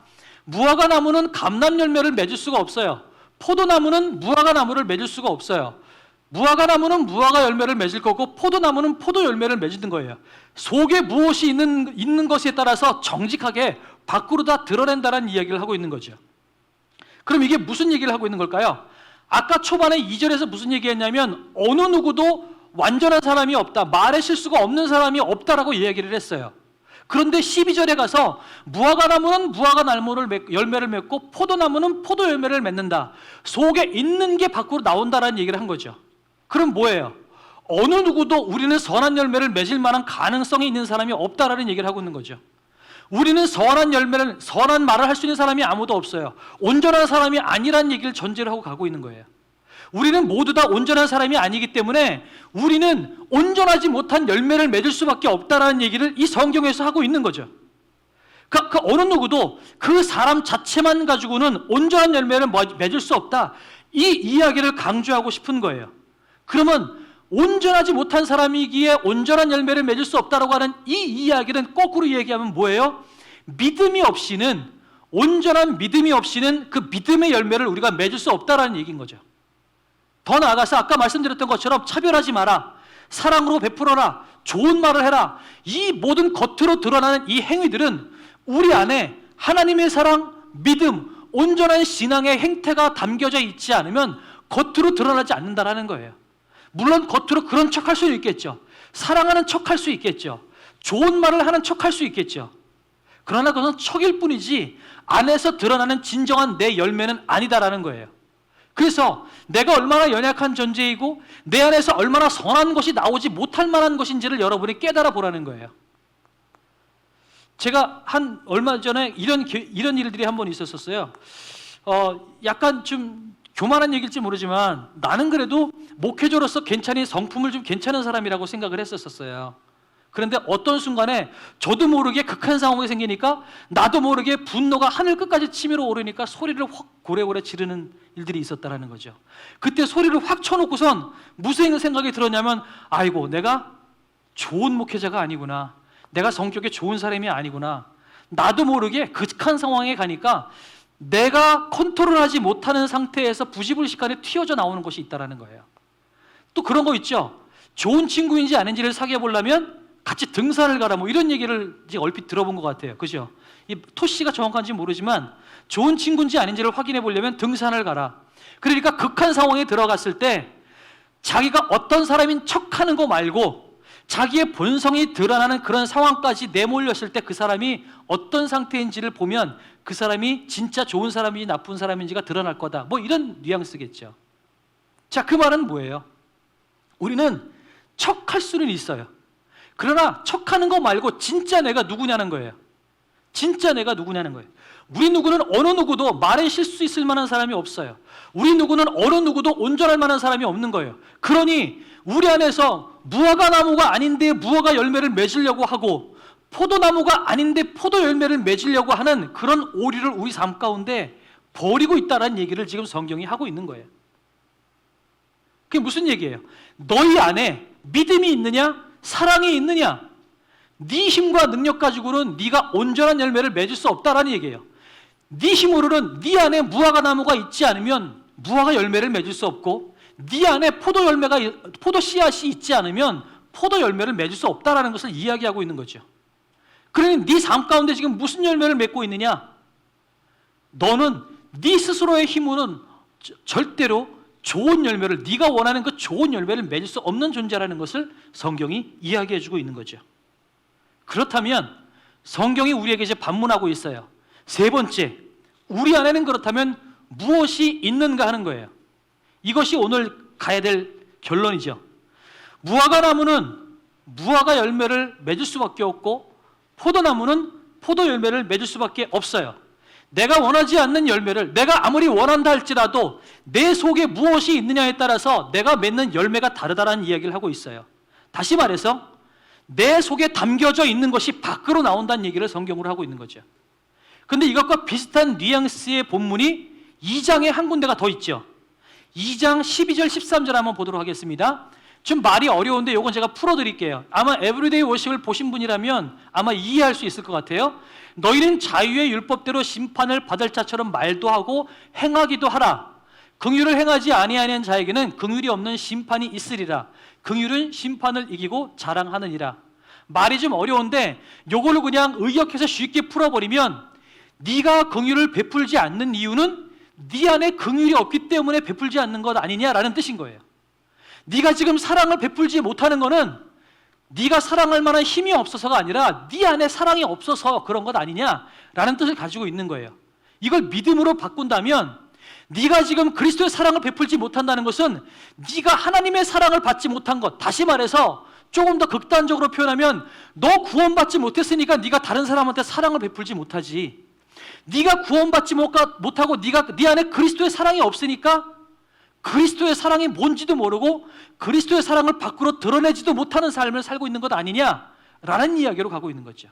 무화과나무는 감람 열매를 맺을 수가 없어요. 포도나무는 무화과나무를 맺을 수가 없어요. 무화과나무는 무화과 열매를 맺을 거고 포도나무는 포도 열매를 맺는 거예요. 속에 무엇이 있는 것에 따라서 정직하게 밖으로 다 드러낸다는 이야기를 하고 있는 거죠. 그럼 이게 무슨 얘기를 하고 있는 걸까요? 아까 초반에 2절에서 무슨 얘기했냐면 어느 누구도 완전한 사람이 없다, 말의 실수가 없는 사람이 없다라고 이야기를 했어요. 그런데 12절에 가서 무화과나무는 무화과 열매를 맺고 포도나무는 포도 열매를 맺는다. 속에 있는 게 밖으로 나온다라는 얘기를 한 거죠. 그럼 뭐예요? 어느 누구도 우리는 선한 열매를 맺을 만한 가능성이 있는 사람이 없다라는 얘기를 하고 있는 거죠. 우리는 선한 말을 할 수 있는 사람이 아무도 없어요. 온전한 사람이 아니라는 얘기를 전제로 하고 가고 있는 거예요. 우리는 모두 다 온전한 사람이 아니기 때문에 우리는 온전하지 못한 열매를 맺을 수밖에 없다라는 얘기를 이 성경에서 하고 있는 거죠. 그 어느 누구도 그 사람 자체만 가지고는 온전한 열매를 맺을 수 없다. 이 이야기를 강조하고 싶은 거예요. 그러면 온전하지 못한 사람이기에 온전한 열매를 맺을 수 없다라고 하는 이 이야기는 거꾸로 얘기하면 뭐예요? 온전한 믿음이 없이는 그 믿음의 열매를 우리가 맺을 수 없다라는 얘기인 거죠. 더 나아가서 아까 말씀드렸던 것처럼 차별하지 마라, 사랑으로 베풀어라, 좋은 말을 해라, 이 모든 겉으로 드러나는 이 행위들은 우리 안에 하나님의 사랑, 믿음, 온전한 신앙의 행태가 담겨져 있지 않으면 겉으로 드러나지 않는다라는 거예요. 물론 겉으로 그런 척할 수 있겠죠. 사랑하는 척할 수 있겠죠. 좋은 말을 하는 척할 수 있겠죠. 그러나 그것은 척일 뿐이지 안에서 드러나는 진정한 내 열매는 아니다라는 거예요. 그래서 내가 얼마나 연약한 존재이고 내 안에서 얼마나 선한 것이 나오지 못할 만한 것인지를 여러분이 깨달아 보라는 거예요. 제가 얼마 전에 이런 일들이 한 번 있었어요. 약간 좀 교만한 얘기일지 모르지만 나는 그래도 목회자로서 성품을 좀 괜찮은 사람이라고 생각을 했었어요. 그런데 어떤 순간에 저도 모르게 극한 상황이 생기니까 나도 모르게 분노가 하늘 끝까지 치밀어 오르니까 소리를 확 고래고래 지르는 일들이 있었다라는 거죠. 그때 소리를 확 쳐놓고선 무슨 생각이 들었냐면 아이고, 내가 좋은 목회자가 아니구나, 내가 성격이 좋은 사람이 아니구나, 나도 모르게 극한 상황에 가니까 내가 컨트롤하지 못하는 상태에서 부지불식간에 튀어져 나오는 것이 있다라는 거예요. 또 그런 거 있죠. 좋은 친구인지 아닌지를 사귀어 보려면 같이 등산을 가라, 뭐 이런 얘기를 이제 얼핏 들어본 것 같아요. 그죠? 이 토씨가 정확한지 모르지만 좋은 친구인지 아닌지를 확인해 보려면 등산을 가라. 그러니까 극한 상황에 들어갔을 때 자기가 어떤 사람인 척하는 거 말고 자기의 본성이 드러나는 그런 상황까지 내몰렸을 때 그 사람이 어떤 상태인지를 보면 그 사람이 진짜 좋은 사람인지 나쁜 사람인지가 드러날 거다, 뭐 이런 뉘앙스겠죠. 자, 그 말은 뭐예요? 우리는 척할 수는 있어요. 그러나 척하는 거 말고 진짜 내가 누구냐는 거예요. 진짜 내가 누구냐는 거예요. 우리 누구는 어느 누구도 말에 실수 있을 만한 사람이 없어요. 우리 누구는 어느 누구도 온전할 만한 사람이 없는 거예요. 그러니 우리 안에서 무화과나무가 아닌데 무화과 열매를 맺으려고 하고 포도나무가 아닌데 포도 열매를 맺으려고 하는 그런 오류를 우리 삶 가운데 버리고 있다는 얘기를 지금 성경이 하고 있는 거예요. 그게 무슨 얘기예요? 너희 안에 믿음이 있느냐? 사랑이 있느냐? 네 힘과 능력 가지고는 네가 온전한 열매를 맺을 수 없다라는 얘기예요. 네 힘으로는 네 안에 무화과 나무가 있지 않으면 무화과 열매를 맺을 수 없고 네 안에 포도 씨앗이 있지 않으면 포도 열매를 맺을 수 없다라는 것을 이야기하고 있는 거죠. 그러니 네 삶 가운데 지금 무슨 열매를 맺고 있느냐? 너는 네 스스로의 힘으로는 절대로 좋은 열매를, 네가 원하는 그 좋은 열매를 맺을 수 없는 존재라는 것을 성경이 이야기해주고 있는 거죠. 그렇다면 성경이 우리에게 이제 반문하고 있어요. 세 번째, 우리 안에는 그렇다면 무엇이 있는가 하는 거예요. 이것이 오늘 가야 될 결론이죠. 무화과 나무는 무화과 열매를 맺을 수밖에 없고 포도나무는 포도 열매를 맺을 수밖에 없어요. 내가 원하지 않는 열매를 내가 아무리 원한다 할지라도 내 속에 무엇이 있느냐에 따라서 내가 맺는 열매가 다르다라는 이야기를 하고 있어요. 다시 말해서 내 속에 담겨져 있는 것이 밖으로 나온다는 얘기를 성경으로 하고 있는 거죠. 그런데 이것과 비슷한 뉘앙스의 본문이 2장에 한 군데가 더 있죠. 2장 12절 13절 한번 보도록 하겠습니다. 좀 말이 어려운데 이건 제가 풀어드릴게요. 아마 에브리데이 워십을 보신 분이라면 아마 이해할 수 있을 것 같아요. 너희는 자유의 율법대로 심판을 받을 자처럼 말도 하고 행하기도 하라. 긍휼을 행하지 아니하는 자에게는 긍휼이 없는 심판이 있으리라. 긍휼은 심판을 이기고 자랑하느니라. 말이 좀 어려운데 요걸로 그냥 의역해서 쉽게 풀어버리면 네가 긍휼을 베풀지 않는 이유는 네 안에 긍휼이 없기 때문에 베풀지 않는 것 아니냐라는 뜻인 거예요. 네가 지금 사랑을 베풀지 못하는 거는 네가 사랑할 만한 힘이 없어서가 아니라 네 안에 사랑이 없어서 그런 것 아니냐라는 뜻을 가지고 있는 거예요. 이걸 믿음으로 바꾼다면 네가 지금 그리스도의 사랑을 베풀지 못한다는 것은 네가 하나님의 사랑을 받지 못한 것, 다시 말해서 조금 더 극단적으로 표현하면 너 구원받지 못했으니까 네가 다른 사람한테 사랑을 베풀지 못하지. 네가 구원받지 못하고 네 안에 그리스도의 사랑이 없으니까 그리스도의 사랑이 뭔지도 모르고 그리스도의 사랑을 밖으로 드러내지도 못하는 삶을 살고 있는 것 아니냐라는 이야기로 가고 있는 거죠.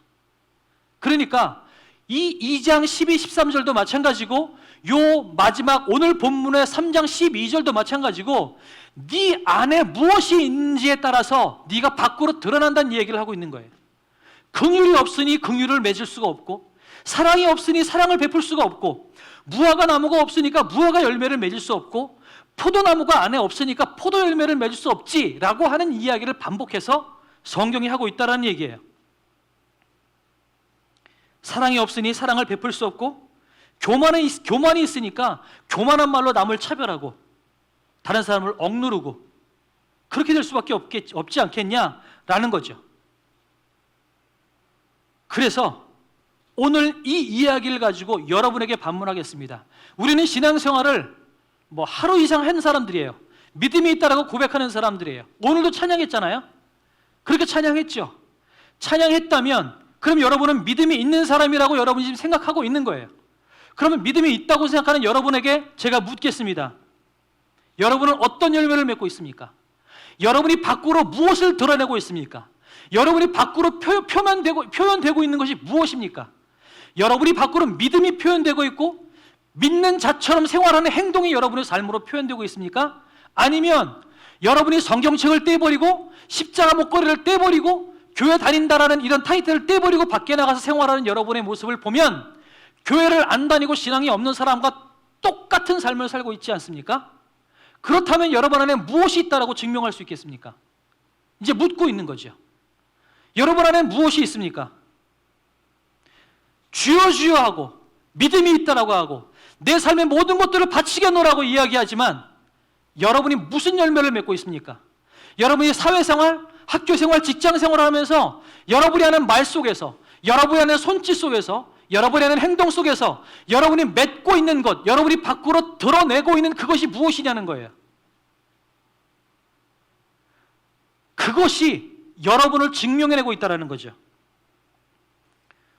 그러니까 이 2장 12, 13절도 마찬가지고 요 마지막 오늘 본문의 3장 12절도 마찬가지고 네 안에 무엇이 있는지에 따라서 네가 밖으로 드러난다는 얘기를 하고 있는 거예요. 긍휼이 없으니 긍휼을 맺을 수가 없고 사랑이 없으니 사랑을 베풀 수가 없고 무화과 나무가 없으니까 무화과 열매를 맺을 수 없고 포도나무가 안에 없으니까 포도 열매를 맺을 수 없지라고 하는 이야기를 반복해서 성경이 하고 있다는 얘기예요. 사랑이 없으니 사랑을 베풀 수 없고 교만이 있으니까 교만한 말로 남을 차별하고 다른 사람을 억누르고 그렇게 될 수밖에 없지 않겠냐라는 거죠. 그래서 오늘 이 이야기를 가지고 여러분에게 반문하겠습니다. 우리는 신앙생활을 하루 이상 한 사람들이에요. 믿음이 있다라고 고백하는 사람들이에요. 오늘도 찬양했잖아요. 그렇게 찬양했죠. 찬양했다면 그럼 여러분은 믿음이 있는 사람이라고 여러분이 지금 생각하고 있는 거예요. 그러면 믿음이 있다고 생각하는 여러분에게 제가 묻겠습니다. 여러분은 어떤 열매를 맺고 있습니까? 여러분이 밖으로 무엇을 드러내고 있습니까? 여러분이 밖으로 표현되고 있는 것이 무엇입니까? 여러분이 밖으로 믿음이 표현되고 있고 믿는 자처럼 생활하는 행동이 여러분의 삶으로 표현되고 있습니까? 아니면 여러분이 성경책을 떼버리고 십자가 목걸이를 떼버리고 교회 다닌다라는 이런 타이틀을 떼버리고 밖에 나가서 생활하는 여러분의 모습을 보면 교회를 안 다니고 신앙이 없는 사람과 똑같은 삶을 살고 있지 않습니까? 그렇다면 여러분 안에 무엇이 있다라고 증명할 수 있겠습니까? 이제 묻고 있는 거죠. 여러분 안에 무엇이 있습니까? 주여 주여 하고 믿음이 있다라고 하고 내 삶의 모든 것들을 바치겠노라고 이야기하지만 여러분이 무슨 열매를 맺고 있습니까? 여러분이 사회생활, 학교생활, 직장생활을 하면서 여러분이 하는 말 속에서 여러분이 하는 손짓 속에서 여러분이 하는 행동 속에서 여러분이 맺고 있는 것, 여러분이 밖으로 드러내고 있는 그것이 무엇이냐는 거예요. 그것이 여러분을 증명해내고 있다는 거죠.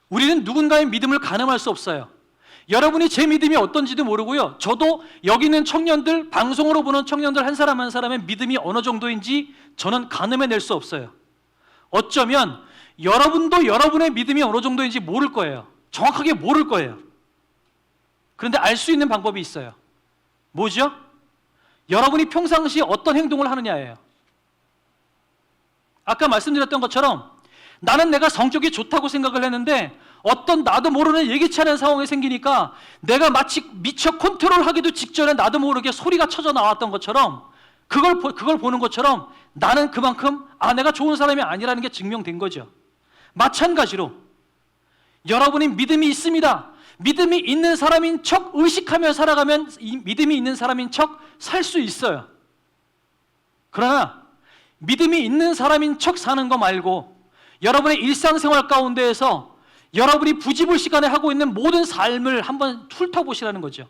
우리는 누군가의 믿음을 가늠할 수 없어요. 여러분이 제 믿음이 어떤지도 모르고요. 저도 여기 있는 청년들, 방송으로 보는 청년들 한 사람 한 사람의 믿음이 어느 정도인지 저는 가늠해낼 수 없어요. 어쩌면 여러분도 여러분의 믿음이 어느 정도인지 모를 거예요. 정확하게 모를 거예요. 그런데 알 수 있는 방법이 있어요. 뭐죠? 여러분이 평상시에 어떤 행동을 하느냐예요. 아까 말씀드렸던 것처럼 나는 내가 성격이 좋다고 생각을 했는데 어떤 나도 모르는 예기치 않은 상황이 생기니까 내가 마치 미처 컨트롤하기도 직전에 나도 모르게 소리가 쳐져 나왔던 것처럼 그걸 보는 것처럼 나는 그만큼 내가 좋은 사람이 아니라는 게 증명된 거죠. 마찬가지로 여러분이 믿음이 있습니다. 믿음이 있는 사람인 척 의식하며 살아가면 믿음이 있는 사람인 척 살 수 있어요. 그러나 믿음이 있는 사람인 척 사는 거 말고 여러분의 일상생활 가운데에서 여러분이 부지불식간에 하고 있는 모든 삶을 한번 훑어보시라는 거죠.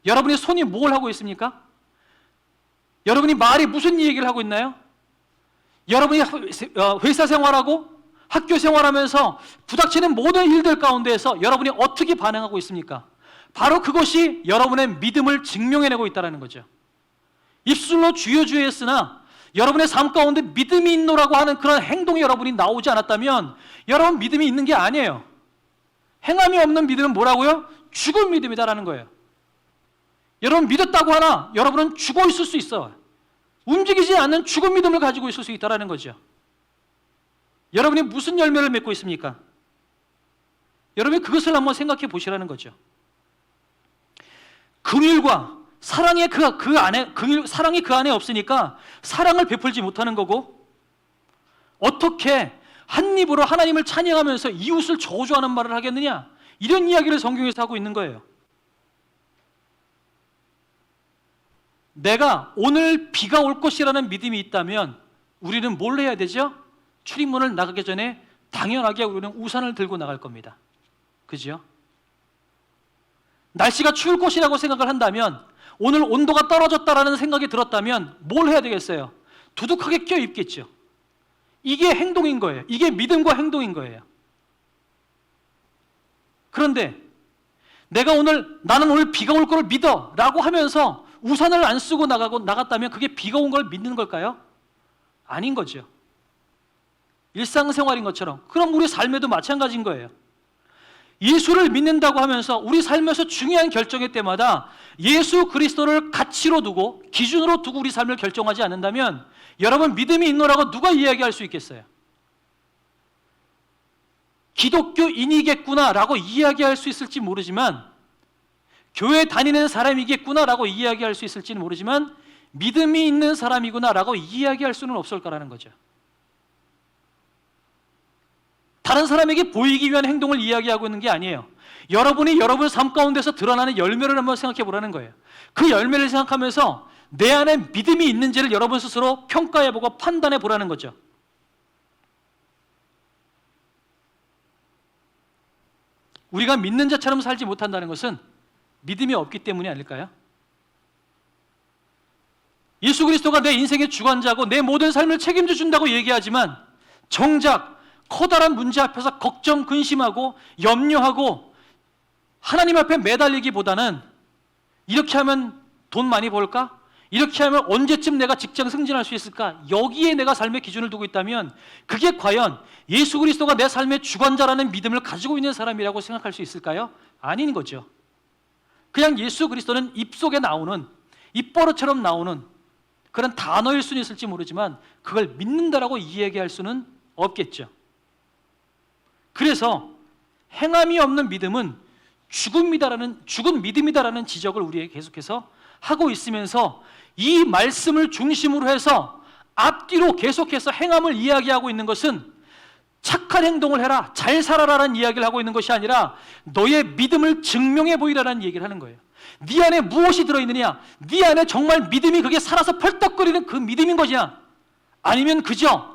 여러분의 손이 뭘 하고 있습니까? 여러분이 말이 무슨 얘기를 하고 있나요? 여러분이 회사 생활하고 학교 생활하면서 부닥치는 모든 일들 가운데에서 여러분이 어떻게 반응하고 있습니까? 바로 그것이 여러분의 믿음을 증명해내고 있다는 거죠. 입술로 주여 주여 했으나 여러분의 삶 가운데 믿음이 있노라고 하는 그런 행동이 여러분이 나오지 않았다면 여러분 믿음이 있는 게 아니에요. 행함이 없는 믿음은 뭐라고요? 죽은 믿음이다라는 거예요. 여러분 믿었다고 하나 여러분은 죽어 있을 수 있어. 움직이지 않는 죽은 믿음을 가지고 있을 수 있다는 거죠. 여러분이 무슨 열매를 맺고 있습니까? 여러분이 그것을 한번 생각해 보시라는 거죠. 긍휼과 사랑이 사랑이 그 안에 없으니까 사랑을 베풀지 못하는 거고, 어떻게 한 입으로 하나님을 찬양하면서 이웃을 저주하는 말을 하겠느냐, 이런 이야기를 성경에서 하고 있는 거예요. 내가 오늘 비가 올 것이라는 믿음이 있다면 우리는 뭘 해야 되죠? 출입문을 나가기 전에 당연하게 우리는 우산을 들고 나갈 겁니다. 그죠? 날씨가 추울 것이라고 생각을 한다면, 오늘 온도가 떨어졌다라는 생각이 들었다면 뭘 해야 되겠어요? 두둑하게 껴입겠죠. 이게 행동인 거예요. 이게 믿음과 행동인 거예요. 그런데 나는 오늘 비가 올 걸 믿어 라고 하면서 우산을 안 쓰고 나갔다면 그게 비가 온 걸 믿는 걸까요? 아닌 거죠. 일상생활인 것처럼. 그럼 우리 삶에도 마찬가지인 거예요. 예수를 믿는다고 하면서 우리 삶에서 중요한 결정의 때마다 예수 그리스도를 가치로 두고 기준으로 두고 우리 삶을 결정하지 않는다면 여러분 믿음이 있노라고 누가 이야기할 수 있겠어요? 기독교인이겠구나 라고 이야기할 수 있을지 모르지만, 교회 다니는 사람이겠구나 라고 이야기할 수 있을지는 모르지만 믿음이 있는 사람이구나 라고 이야기할 수는 없을 거라는 거죠. 다른 사람에게 보이기 위한 행동을 이야기하고 있는 게 아니에요. 여러분이 여러분 삶 가운데서 드러나는 열매를 한번 생각해 보라는 거예요. 그 열매를 생각하면서 내 안에 믿음이 있는지를 여러분 스스로 평가해 보고 판단해 보라는 거죠. 우리가 믿는 자처럼 살지 못한다는 것은 믿음이 없기 때문이 아닐까요? 예수 그리스도가 내 인생의 주관자고 내 모든 삶을 책임져 준다고 얘기하지만 정작 커다란 문제 앞에서 걱정, 근심하고 염려하고 하나님 앞에 매달리기보다는 이렇게 하면 돈 많이 벌까? 이렇게 하면 언제쯤 내가 직장 승진할 수 있을까? 여기에 내가 삶의 기준을 두고 있다면 그게 과연 예수 그리스도가 내 삶의 주관자라는 믿음을 가지고 있는 사람이라고 생각할 수 있을까요? 아닌 거죠. 그냥 예수 그리스도는 입속에 나오는, 입버릇처럼 나오는 그런 단어일 수는 있을지 모르지만 그걸 믿는다라고 이야기할 수는 없겠죠. 그래서 행함이 없는 믿음은 죽은 믿음이다라는 지적을 우리에게 계속해서 하고 있으면서 이 말씀을 중심으로 해서 앞뒤로 계속해서 행함을 이야기하고 있는 것은 착한 행동을 해라, 잘 살아라라는 이야기를 하고 있는 것이 아니라 너의 믿음을 증명해 보이라는 얘기를 하는 거예요. 네 안에 무엇이 들어있느냐? 네 안에 정말 믿음이 그게 살아서 펄떡거리는 그 믿음인 것이냐? 아니면 그저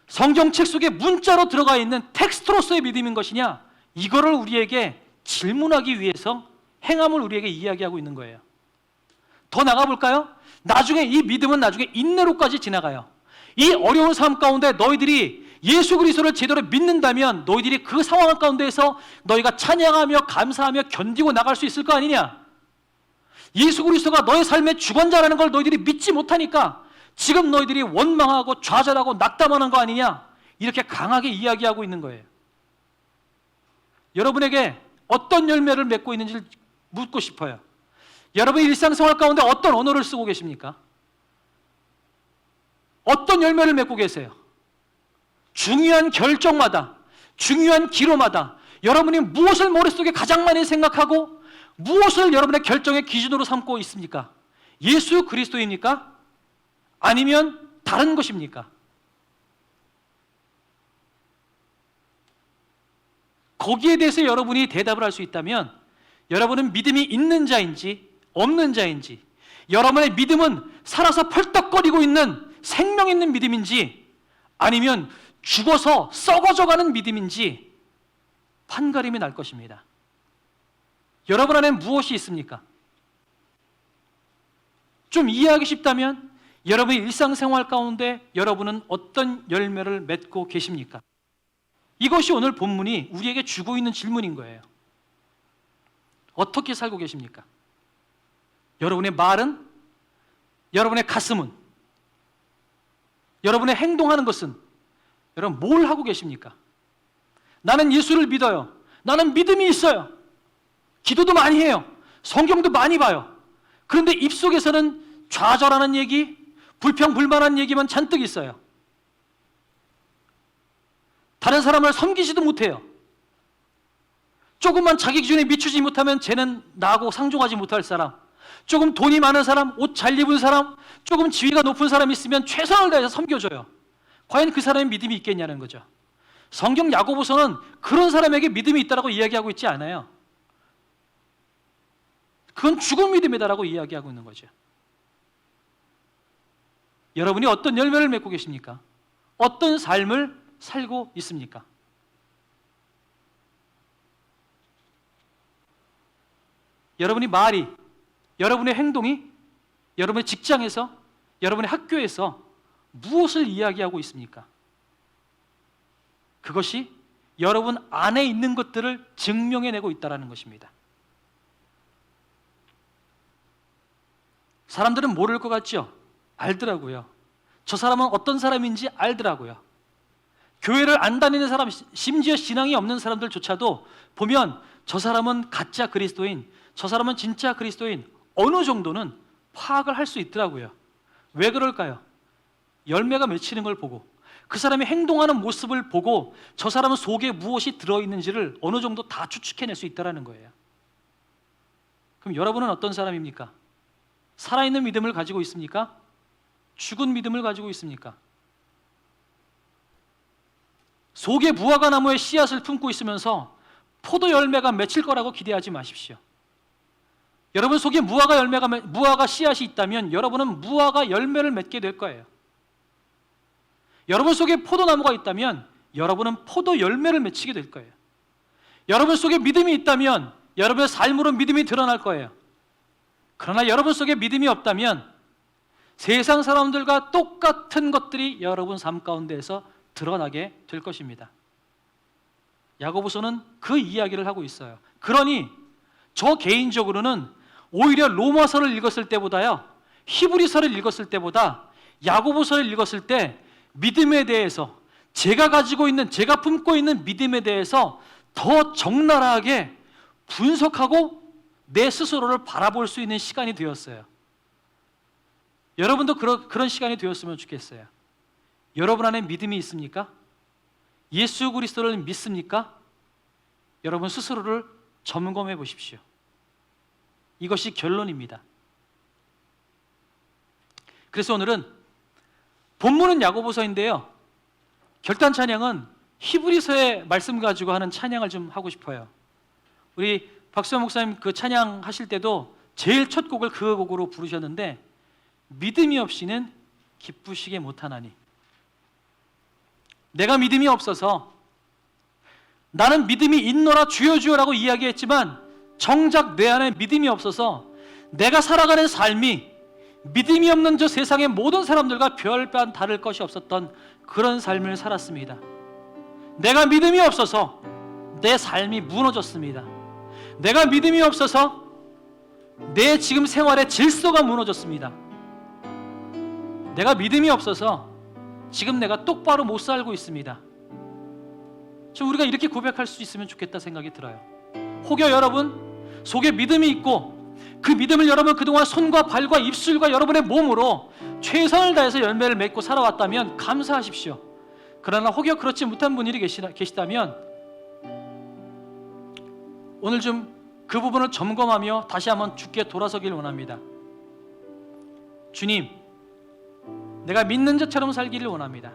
성경책 속에 문자로 들어가 있는 텍스트로서의 믿음인 것이냐? 이거를 우리에게 질문하기 위해서 행함을 우리에게 이야기하고 있는 거예요. 더 나가볼까요? 나중에 이 믿음은 나중에 인내로까지 지나가요. 이 어려운 삶 가운데 너희들이 예수 그리스도를 제대로 믿는다면 너희들이 그 상황 가운데에서 너희가 찬양하며 감사하며 견디고 나갈 수 있을 거 아니냐? 예수 그리스도가 너의 삶의 주관자라는 걸 너희들이 믿지 못하니까 지금 너희들이 원망하고 좌절하고 낙담하는 거 아니냐? 이렇게 강하게 이야기하고 있는 거예요. 여러분에게 어떤 열매를 맺고 있는지를 묻고 싶어요. 여러분의 일상생활 가운데 어떤 언어를 쓰고 계십니까? 어떤 열매를 맺고 계세요? 중요한 결정마다, 중요한 기로마다 여러분이 무엇을 머릿속에 가장 많이 생각하고 무엇을 여러분의 결정의 기준으로 삼고 있습니까? 예수 그리스도입니까? 아니면 다른 것입니까? 거기에 대해서 여러분이 대답을 할 수 있다면 여러분은 믿음이 있는 자인지 없는 자인지, 여러분의 믿음은 살아서 펄떡거리고 있는 생명 있는 믿음인지 아니면 죽어서 썩어져가는 믿음인지 판가름이 날 것입니다. 여러분 안에 무엇이 있습니까? 좀 이해하기 쉽다면 여러분의 일상생활 가운데 여러분은 어떤 열매를 맺고 계십니까? 이것이 오늘 본문이 우리에게 주고 있는 질문인 거예요. 어떻게 살고 계십니까? 여러분의 말은, 여러분의 가슴은, 여러분의 행동하는 것은 여러분 뭘 하고 계십니까? 나는 예수를 믿어요. 나는 믿음이 있어요. 기도도 많이 해요. 성경도 많이 봐요. 그런데 입속에서는 좌절하는 얘기, 불평불만한 얘기만 잔뜩 있어요. 다른 사람을 섬기지도 못해요. 조금만 자기 기준에 미치지 못하면 쟤는 나하고 상종하지 못할 사람, 조금 돈이 많은 사람, 옷 잘 입은 사람, 조금 지위가 높은 사람 있으면 최선을 다해서 섬겨줘요. 과연 그 사람의 믿음이 있겠냐는 거죠. 성경 야고보서는 그런 사람에게 믿음이 있다고 이야기하고 있지 않아요. 그건 죽은 믿음이다라고 이야기하고 있는 거죠. 여러분이 어떤 열매를 맺고 계십니까? 어떤 삶을 살고 있습니까? 여러분의 말이, 여러분의 행동이, 여러분의 직장에서, 여러분의 학교에서 무엇을 이야기하고 있습니까? 그것이 여러분 안에 있는 것들을 증명해내고 있다는 것입니다. 사람들은 모를 것 같죠? 알더라고요. 저 사람은 어떤 사람인지 알더라고요. 교회를 안 다니는 사람, 심지어 신앙이 없는 사람들조차도 보면 저 사람은 가짜 그리스도인, 저 사람은 진짜 그리스도인, 어느 정도는 파악을 할 수 있더라고요. 왜 그럴까요? 열매가 맺히는 걸 보고, 그 사람이 행동하는 모습을 보고 저 사람은 속에 무엇이 들어있는지를 어느 정도 다 추측해낼 수 있다는 거예요. 그럼 여러분은 어떤 사람입니까? 살아있는 믿음을 가지고 있습니까? 죽은 믿음을 가지고 있습니까? 속에 무화과 나무의 씨앗을 품고 있으면서 포도 열매가 맺힐 거라고 기대하지 마십시오. 여러분 속에 무화과 씨앗이 있다면 여러분은 무화과 열매를 맺게 될 거예요. 여러분 속에 포도나무가 있다면 여러분은 포도 열매를 맺히게 될 거예요. 여러분 속에 믿음이 있다면 여러분의 삶으로 믿음이 드러날 거예요. 그러나 여러분 속에 믿음이 없다면 세상 사람들과 똑같은 것들이 여러분 삶 가운데에서 드러나게 될 것입니다. 야고보서는 그 이야기를 하고 있어요. 그러니 저 개인적으로는 오히려 로마서를 읽었을 때보다요, 히브리서를 읽었을 때보다 야고보서를 읽었을 때 믿음에 대해서, 제가 가지고 있는, 제가 품고 있는 믿음에 대해서 더 적나라하게 분석하고 내 스스로를 바라볼 수 있는 시간이 되었어요. 여러분도 그런 시간이 되었으면 좋겠어요. 여러분 안에 믿음이 있습니까? 예수 그리스도를 믿습니까? 여러분 스스로를 점검해 보십시오. 이것이 결론입니다. 그래서 오늘은 본문은 야고보서인데요, 결단 찬양은 히브리서의 말씀 가지고 하는 찬양을 좀 하고 싶어요. 우리 박수현 목사님 그 찬양 하실 때도 제일 첫 곡을 그 곡으로 부르셨는데, 믿음이 없이는 기쁘시게 못하나니. 내가 믿음이 없어서, 나는 믿음이 있노라 주여 주여라고 이야기했지만 정작 내 안에 믿음이 없어서 내가 살아가는 삶이 믿음이 없는 저 세상의 모든 사람들과 별반 다를 것이 없었던 그런 삶을 살았습니다. 내가 믿음이 없어서 내 삶이 무너졌습니다. 내가 믿음이 없어서 내 지금 생활의 질서가 무너졌습니다. 내가 믿음이 없어서 지금 내가 똑바로 못 살고 있습니다. 좀 우리가 이렇게 고백할 수 있으면 좋겠다 생각이 들어요. 혹여 여러분 속에 믿음이 있고 그 믿음을 여러분 그동안 손과 발과 입술과 여러분의 몸으로 최선을 다해서 열매를 맺고 살아왔다면 감사하십시오. 그러나 혹여 그렇지 못한 분들이 계시다면 오늘 좀 그 부분을 점검하며 다시 한번 주께 돌아서길 원합니다. 주님, 내가 믿는 자처럼 살기를 원합니다.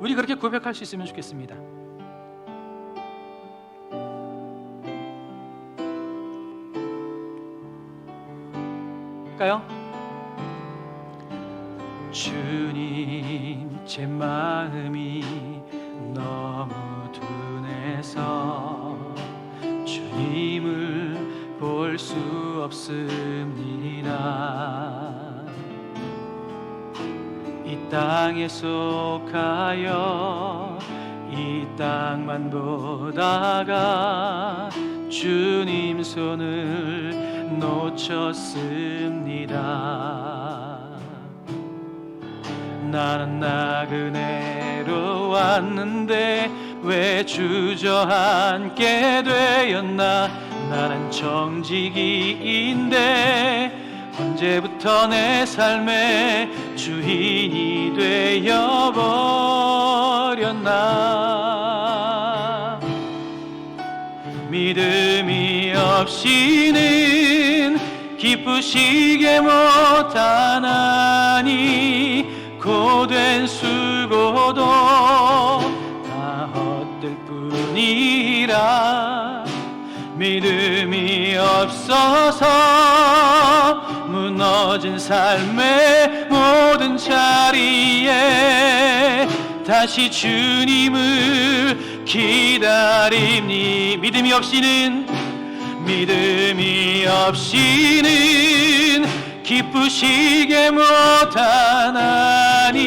우리 그렇게 고백할 수 있으면 좋겠습니다. 할까요? 주님, 제 마음이 너무 둔해서 주님을 볼 수 없습니다. 이 땅에 속하여 이 이 땅만 보다가 주님 손을 놓쳤습니다. 나는 나그네로 왔는데 왜 주저앉게 되었나. 나는 정직이인데 언제부터 내 삶의 주인이 되어버렸나. 믿음이 없이는 기쁘시게 못하나니 고된 수고도 다 헛될 뿐이라. 믿음이 없어서 무너진 삶의 모든 자리에 다시 주님을 기다립니. 믿음이 없이는 기쁘시게 못하나니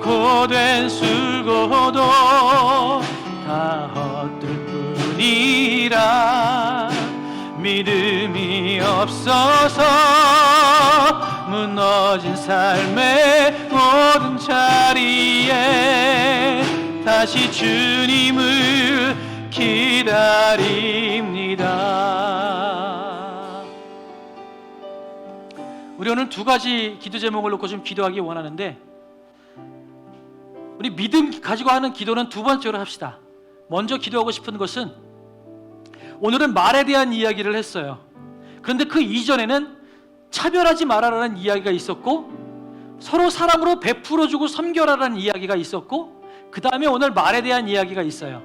고된 수고도 다 헛될 뿐이라. 믿음이 없어서 무너진 삶의 모든 자리에 다시 주님을 기다립니다. 우리 오늘 두 가지 기도 제목을 놓고 좀 기도하기 원하는데, 우리 믿음 가지고 하는 기도는 두 번째로 합시다. 먼저 기도하고 싶은 것은, 오늘은 말에 대한 이야기를 했어요. 그런데 그 이전에는 차별하지 말아라는 이야기가 있었고, 서로 사랑으로 베풀어주고 섬겨라라는 이야기가 있었고, 그 다음에 오늘 말에 대한 이야기가 있어요.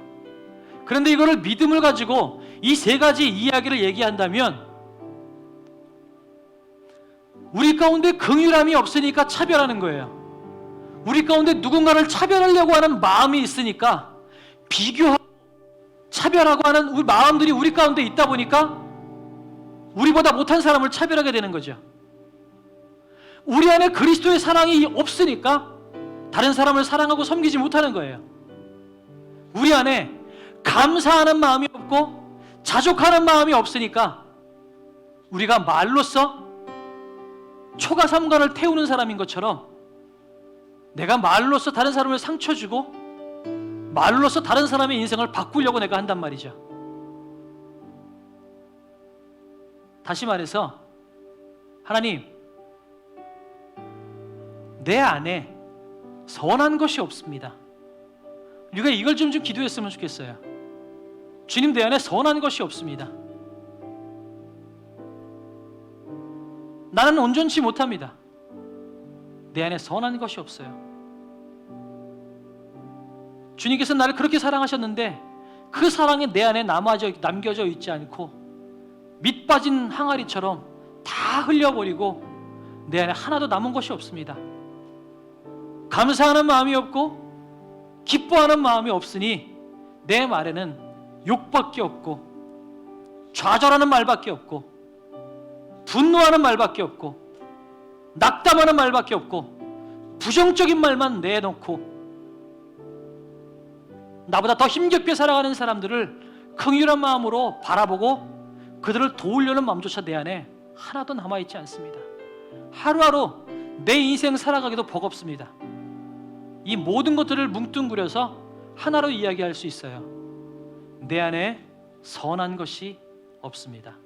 그런데 이거를 믿음을 가지고 이 세 가지 이야기를 얘기한다면, 우리 가운데 긍휼함이 없으니까 차별하는 거예요. 우리 가운데 누군가를 차별하려고 하는 마음이 있으니까 비교하고 차별하고 하는 우리 마음들이 우리 가운데 있다 보니까 우리보다 못한 사람을 차별하게 되는 거죠. 우리 안에 그리스도의 사랑이 없으니까 다른 사람을 사랑하고 섬기지 못하는 거예요. 우리 안에 감사하는 마음이 없고 자족하는 마음이 없으니까 우리가 말로써 초가 삼간을 태우는 사람인 것처럼, 내가 말로써 다른 사람을 상처 주고 말로써 다른 사람의 인생을 바꾸려고 내가 한단 말이죠. 다시 말해서, 하나님, 내 안에 선한 것이 없습니다. 우리가 이걸 좀 기도했으면 좋겠어요. 주님, 내 안에 선한 것이 없습니다. 나는 온전치 못합니다. 내 안에 선한 것이 없어요. 주님께서 나를 그렇게 사랑하셨는데 그 사랑이 내 안에 남겨져 있지 않고 밑 빠진 항아리처럼 다 흘려버리고 내 안에 하나도 남은 것이 없습니다. 감사하는 마음이 없고 기뻐하는 마음이 없으니 내 말에는 욕밖에 없고 좌절하는 말밖에 없고 분노하는 말밖에 없고 낙담하는 말밖에 없고 부정적인 말만 내놓고, 나보다 더 힘겹게 살아가는 사람들을 긍휼한 마음으로 바라보고 그들을 도우려는 마음조차 내 안에 하나도 남아있지 않습니다. 하루하루 내 인생 살아가기도 버겁습니다. 이 모든 것들을 뭉뚱그려서 하나로 이야기할 수 있어요. 내 안에 선한 것이 없습니다.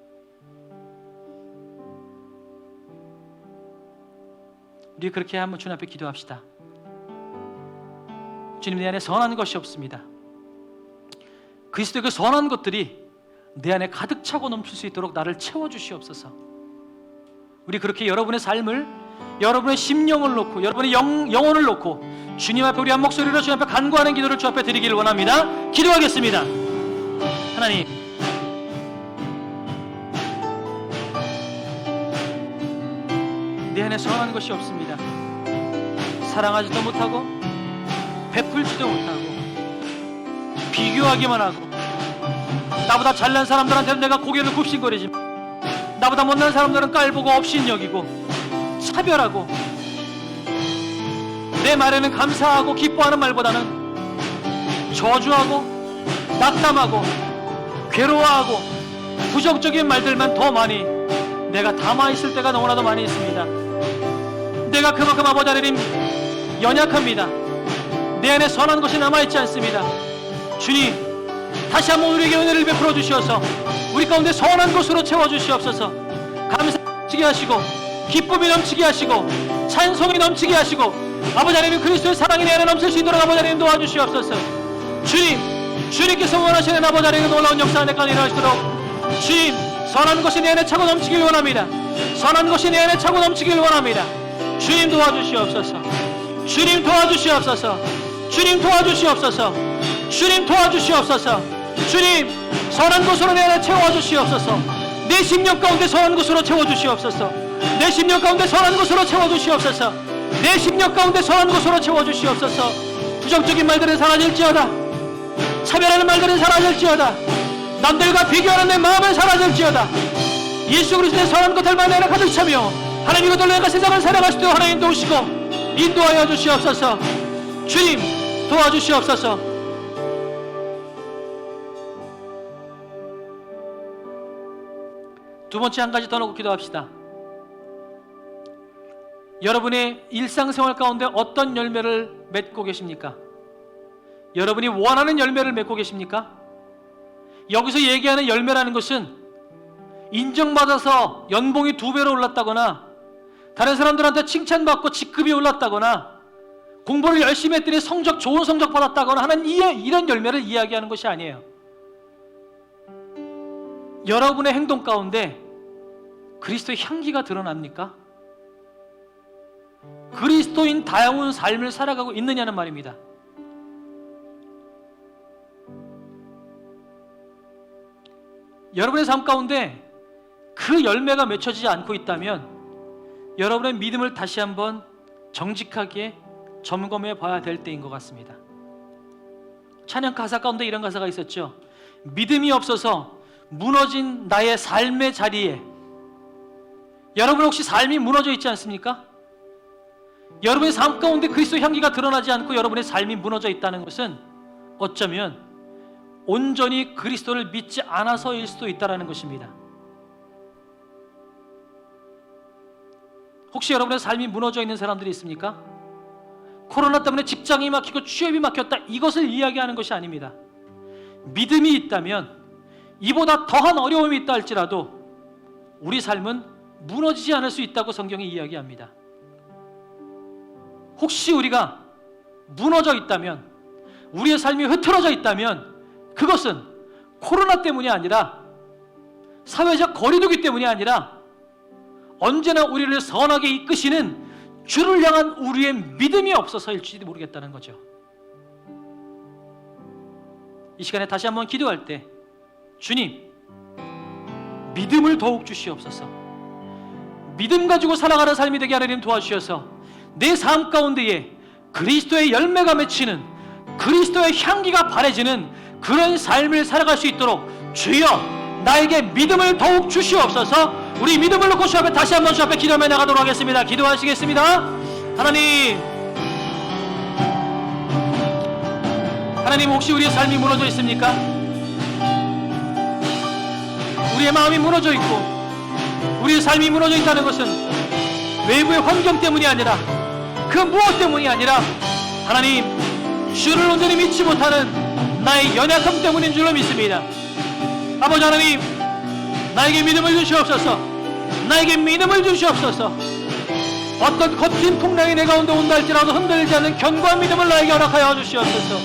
우리 그렇게 한번 주님 앞에 기도합시다. 주님, 내 안에 선한 것이 없습니다. 그리스도의 그 선한 것들이 내 안에 가득 차고 넘칠 수 있도록 나를 채워주시옵소서. 우리 그렇게 여러분의 삶을, 여러분의 심령을 놓고, 여러분의 영혼을 놓고 주님 앞에 우리 한 목소리로 주님 앞에 간구하는 기도를 주 앞에 드리기를 원합니다. 기도하겠습니다. 하나님, 내 안에 선한 것이 없습니다. 사랑하지도 못하고 베풀지도 못하고 비교하기만 하고, 나보다 잘난 사람들한테는 내가 고개를 굽신거리지, 나보다 못난 사람들은 깔보고 업신여기고 차별하고, 내 말에는 감사하고 기뻐하는 말보다는 저주하고 낙담하고 괴로워하고 부정적인 말들만 더 많이 내가 담아있을 때가 너무나도 많이 있습니다. 내가 그만큼 아버지 하나님 연약합니다. 내 안에 선한 것이 남아있지 않습니다. 주님, 다시 한번 우리에게 은혜를 베풀어 주시어서 우리 가운데 선한 것으로 채워주시옵소서. 감사 넘치게 하시고 기쁨이 넘치게 하시고 찬송이 넘치게 하시고 아버지 하나님 그리스도의 사랑이 내 안에 넘칠 수 있도록 아버지 하나님 도와주시옵소서. 주님, 주님께서 원하시는 아버지 하나님 놀라운 역사 안에 일어나시도록 주님, 선한 것이 내 안에 차고 넘치길 원합니다. 선한 것이 내 안에 차고 넘치길 원합니다. 주님 도와주시옵소서. 주님 도와주시옵소서. 주님 도와주시옵소서. 주님 도와주시옵소서. 주님, 선한 것으로 내 안에 채워주시옵소서. 내 심령 가운데 선한 것으로 채워주시옵소서. 내 심령 가운데 선한 것으로 채워주시옵소서. 내 심령 가운데 선한 것으로 채워주시옵소서. 부정적인 말들은 사라질지어다. 차별하는 말들은 사라질지어다. 남들과 비교하는 내 마음은 사라질지어다. 예수 그리스도의 선한 것들만 내 안에 가득 차며 하나님 이것들로 내가 세상을 살아갈 수 있도록 하나님 도우시고 인도하여 주시옵소서. 주님 도와주시옵소서. 두 번째 한 가지 더 놓고 기도합시다. 여러분의 일상생활 가운데 어떤 열매를 맺고 계십니까? 여러분이 원하는 열매를 맺고 계십니까? 여기서 얘기하는 열매라는 것은 인정받아서 연봉이 2배로 올랐다거나 다른 사람들한테 칭찬받고 직급이 올랐다거나 공부를 열심히 했더니 좋은 성적 받았다거나 하는 이런 열매를 이야기하는 것이 아니에요. 여러분의 행동 가운데 그리스도의 향기가 드러납니까? 그리스도인 다운 삶을 살아가고 있느냐는 말입니다. 여러분의 삶 가운데 그 열매가 맺혀지지 않고 있다면 여러분의 믿음을 다시 한번 정직하게 점검해 봐야 될 때인 것 같습니다. 찬양 가사 가운데 이런 가사가 있었죠. 믿음이 없어서 무너진 나의 삶의 자리에. 여러분 혹시 삶이 무너져 있지 않습니까? 여러분의 삶 가운데 그리스도 향기가 드러나지 않고 여러분의 삶이 무너져 있다는 것은 어쩌면 온전히 그리스도를 믿지 않아서일 수도 있다는 것입니다. 혹시 여러분의 삶이 무너져 있는 사람들이 있습니까? 코로나 때문에 직장이 막히고 취업이 막혔다, 이것을 이야기하는 것이 아닙니다. 믿음이 있다면 이보다 더한 어려움이 있다 할지라도 우리 삶은 무너지지 않을 수 있다고 성경이 이야기합니다. 혹시 우리가 무너져 있다면, 우리의 삶이 흐트러져 있다면 그것은 코로나 때문이 아니라 사회적 거리두기 때문이 아니라 언제나 우리를 선하게 이끄시는 주를 향한 우리의 믿음이 없어서일지도 모르겠다는 거죠. 이 시간에 다시 한번 기도할 때 주님, 믿음을 더욱 주시옵소서. 믿음 가지고 살아가는 삶이 되게 하나님 도와주셔서 내 삶 가운데에 그리스도의 열매가 맺히는, 그리스도의 향기가 바래지는 그런 삶을 살아갈 수 있도록 주여 나에게 믿음을 더욱 주시옵소서. 우리 믿음을 놓고 주 앞에 다시 한번 주 앞에 기도하며 나가도록 하겠습니다. 기도하시겠습니다. 하나님 혹시 우리의 삶이 무너져 있습니까? 우리의 마음이 무너져 있고 우리의 삶이 무너져 있다는 것은 외부의 환경 때문이 아니라 그 무엇 때문이 아니라 하나님 주를 온전히 믿지 못하는 나의 연약함 때문인 줄로 믿습니다. 아버지 하나님, 나에게 믿음을 주시옵소서. 나에게 믿음을 주시옵소서. 어떤 거친 풍랑이 내 가운데 온다 할지라도 흔들리지 않는 견고한 믿음을 나에게 허락하여 주시옵소서.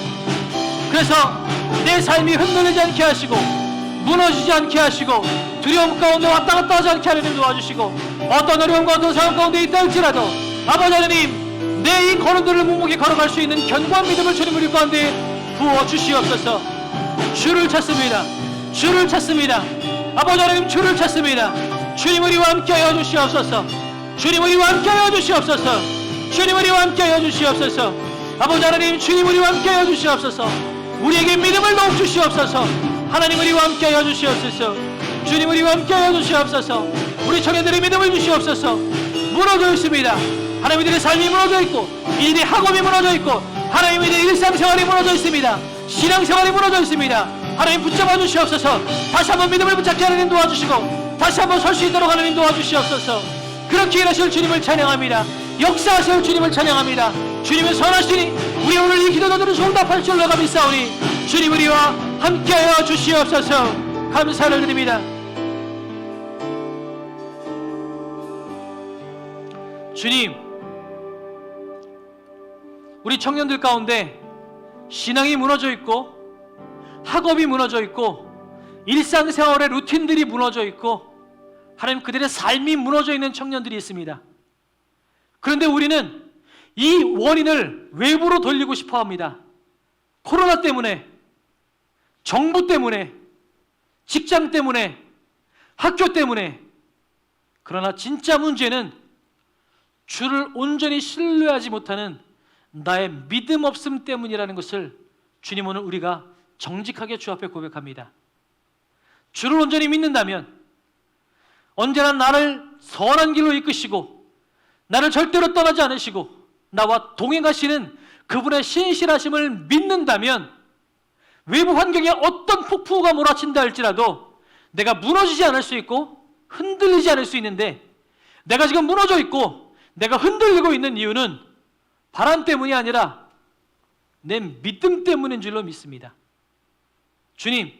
그래서 내 삶이 흔들리지 않게 하시고 무너지지 않게 하시고 두려움 가운데 왔다 갔다 하지 않게 하느님 도와주시고 어떤 어려움과 어떤 상황 가운데 있다 할지라도 아버지 하나님, 내 이 걸음들을 묵묵히 걸어갈 수 있는 견고한 믿음을 주님 우리 가운데 부어 주시옵소서. 주를 찾습니다. 주를 찾습니다. 아버지 하나님, 주를 찾습니다. 주님 우리와 함께하여 주시옵소서. 주님 우리와 함께하여 주시옵소서. 주님 우리와 함께하여 주시옵소서. 아버지 하나님, 주님 우리와 함께하여 주시옵소서. 우리에게 믿음을 더욱 주시옵소서. 하나님 우리와 함께하여 주시옵소서. 주님 우리와 함께하여 주시옵소서. 우리 청년들의 믿음을 주시옵소서. 무너져 있습니다. 하나님들의 삶이 무너져 있고 이들의 학업이 무너져 있고 하나님들의 일상생활이 무너져 있습니다. 신앙생활이 무너져 있습니다. 하나님 붙잡아 주시옵소서. 다시 한번 믿음을 붙잡게 하나님 도와주시고 다시 한번 설 수 있도록 하나님 도와주시옵소서. 그렇게 일하실 주님을 찬양합니다. 역사하실 주님을 찬양합니다. 주님은 선하시니 우리 오늘 이 기도들을 응답할 줄로 감사오니 주님 우리와 함께하여 주시옵소서. 감사를 드립니다. 주님, 우리 청년들 가운데 신앙이 무너져 있고 학업이 무너져 있고 일상생활의 루틴들이 무너져 있고 하나님 그들의 삶이 무너져 있는 청년들이 있습니다. 그런데 우리는 이 원인을 외부로 돌리고 싶어 합니다. 코로나 때문에, 정부 때문에, 직장 때문에, 학교 때문에. 그러나 진짜 문제는 주를 온전히 신뢰하지 못하는 나의 믿음 없음 때문이라는 것을 주님 오늘 우리가 정직하게 주 앞에 고백합니다. 주를 온전히 믿는다면 언제나 나를 선한 길로 이끄시고 나를 절대로 떠나지 않으시고 나와 동행하시는 그분의 신실하심을 믿는다면 외부 환경에 어떤 폭풍우가 몰아친다 할지라도 내가 무너지지 않을 수 있고 흔들리지 않을 수 있는데, 내가 지금 무너져 있고 내가 흔들리고 있는 이유는 바람 때문이 아니라 내 믿음 때문인 줄로 믿습니다. 주님,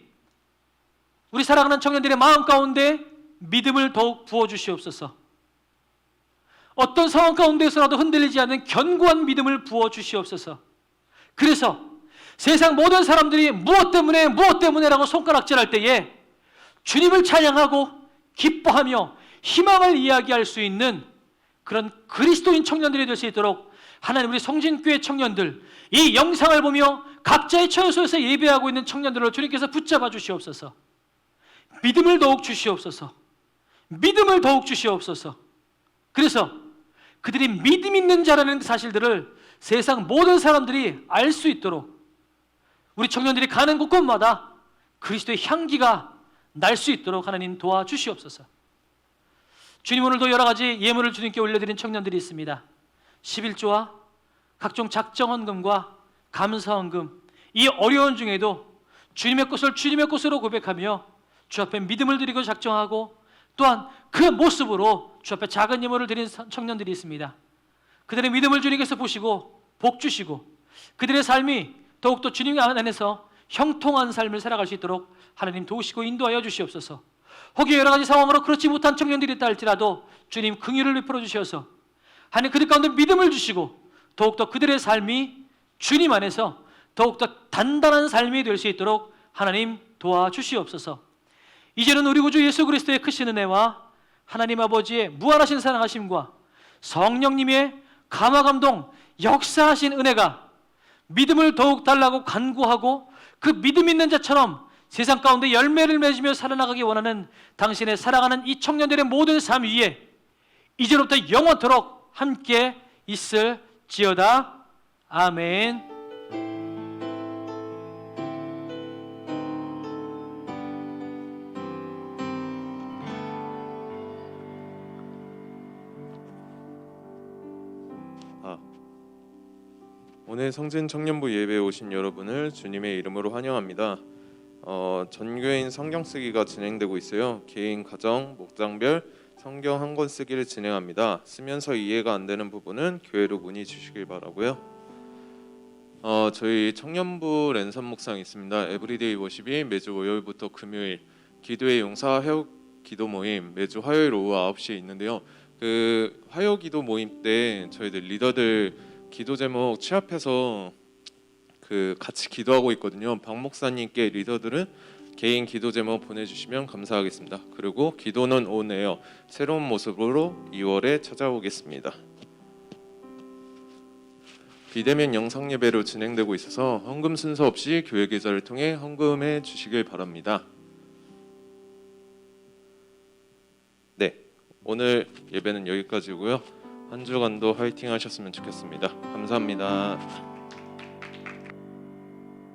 우리 사랑하는 청년들의 마음 가운데 믿음을 더욱 부어주시옵소서. 어떤 상황 가운데서라도 흔들리지 않는 견고한 믿음을 부어주시옵소서. 그래서 세상 모든 사람들이 무엇 때문에 라고 손가락질할 때에 주님을 찬양하고 기뻐하며 희망을 이야기할 수 있는 그런 그리스도인 청년들이 될 수 있도록 하나님 우리 성진교회 청년들, 이 영상을 보며 각자의 처소에서 예배하고 있는 청년들을 주님께서 붙잡아 주시옵소서. 믿음을 더욱 주시옵소서. 믿음을 더욱 주시옵소서. 그래서 그들이 믿음 있는 자라는 사실들을 세상 모든 사람들이 알 수 있도록 우리 청년들이 가는 곳곳마다 그리스도의 향기가 날 수 있도록 하나님 도와주시옵소서. 주님, 오늘도 여러 가지 예물을 주님께 올려드린 청년들이 있습니다. 11조와 각종 작정헌금과 감사헌금, 이 어려운 중에도 주님의 것을 주님의 것으로 고백하며 주 앞에 믿음을 드리고 작정하고 또한 그 모습으로 주 앞에 작은 예물을 드린 청년들이 있습니다. 그들의 믿음을 주님께서 보시고 복 주시고 그들의 삶이 더욱더 주님 안에서 형통한 삶을 살아갈 수 있도록 하나님 도우시고 인도하여 주시옵소서. 혹여 여러 가지 상황으로 그렇지 못한 청년들이 있다 할지라도 주님 긍휼을 베풀어 주셔서 하나님 그들 가운데 믿음을 주시고 더욱더 그들의 삶이 주님 안에서 더욱더 단단한 삶이 될 수 있도록 하나님 도와주시옵소서. 이제는 우리 구주 예수 그리스도의 크신 은혜와 하나님 아버지의 무한하신 사랑하심과 성령님의 감화감동 역사하신 은혜가 믿음을 더욱 달라고 간구하고 그 믿음 있는 자처럼 세상 가운데 열매를 맺으며 살아나가기 원하는 당신의 사랑하는 이 청년들의 모든 삶 위에 이제로부터 영원토록 함께 있을지어다. 아멘. 오늘 성진 청년부 예배에 오신 여러분을 주님의 이름으로 환영합니다. 전교인 성경 쓰기가 진행되고 있어요. 개인, 가정, 목장별 성경 한 권 쓰기를 진행합니다. 쓰면서 이해가 안 되는 부분은 교회로 문의 주시길 바라고요. 저희 청년부 랜선 묵상이 있습니다. 에브리데이 워십이 매주 월요일부터 금요일, 기도의 용사 회복 기도 모임 매주 화요일 오후 9시에 있는데요. 그 화요 기도 모임 때 저희들 리더들 기도 제목 취합해서 같이 기도하고 있거든요. 박 목사님께 리더들은 개인 기도 제목 보내주시면 감사하겠습니다. 그리고 기도는 온에어 새로운 모습으로 2월에 찾아오겠습니다. 비대면 영상 예배로 진행되고 있어서 헌금 순서 없이 교회 계좌를 통해 헌금해 주시길 바랍니다. 네, 오늘 예배는 여기까지고요. 한 주간도 화이팅 하셨으면 좋겠습니다. 감사합니다.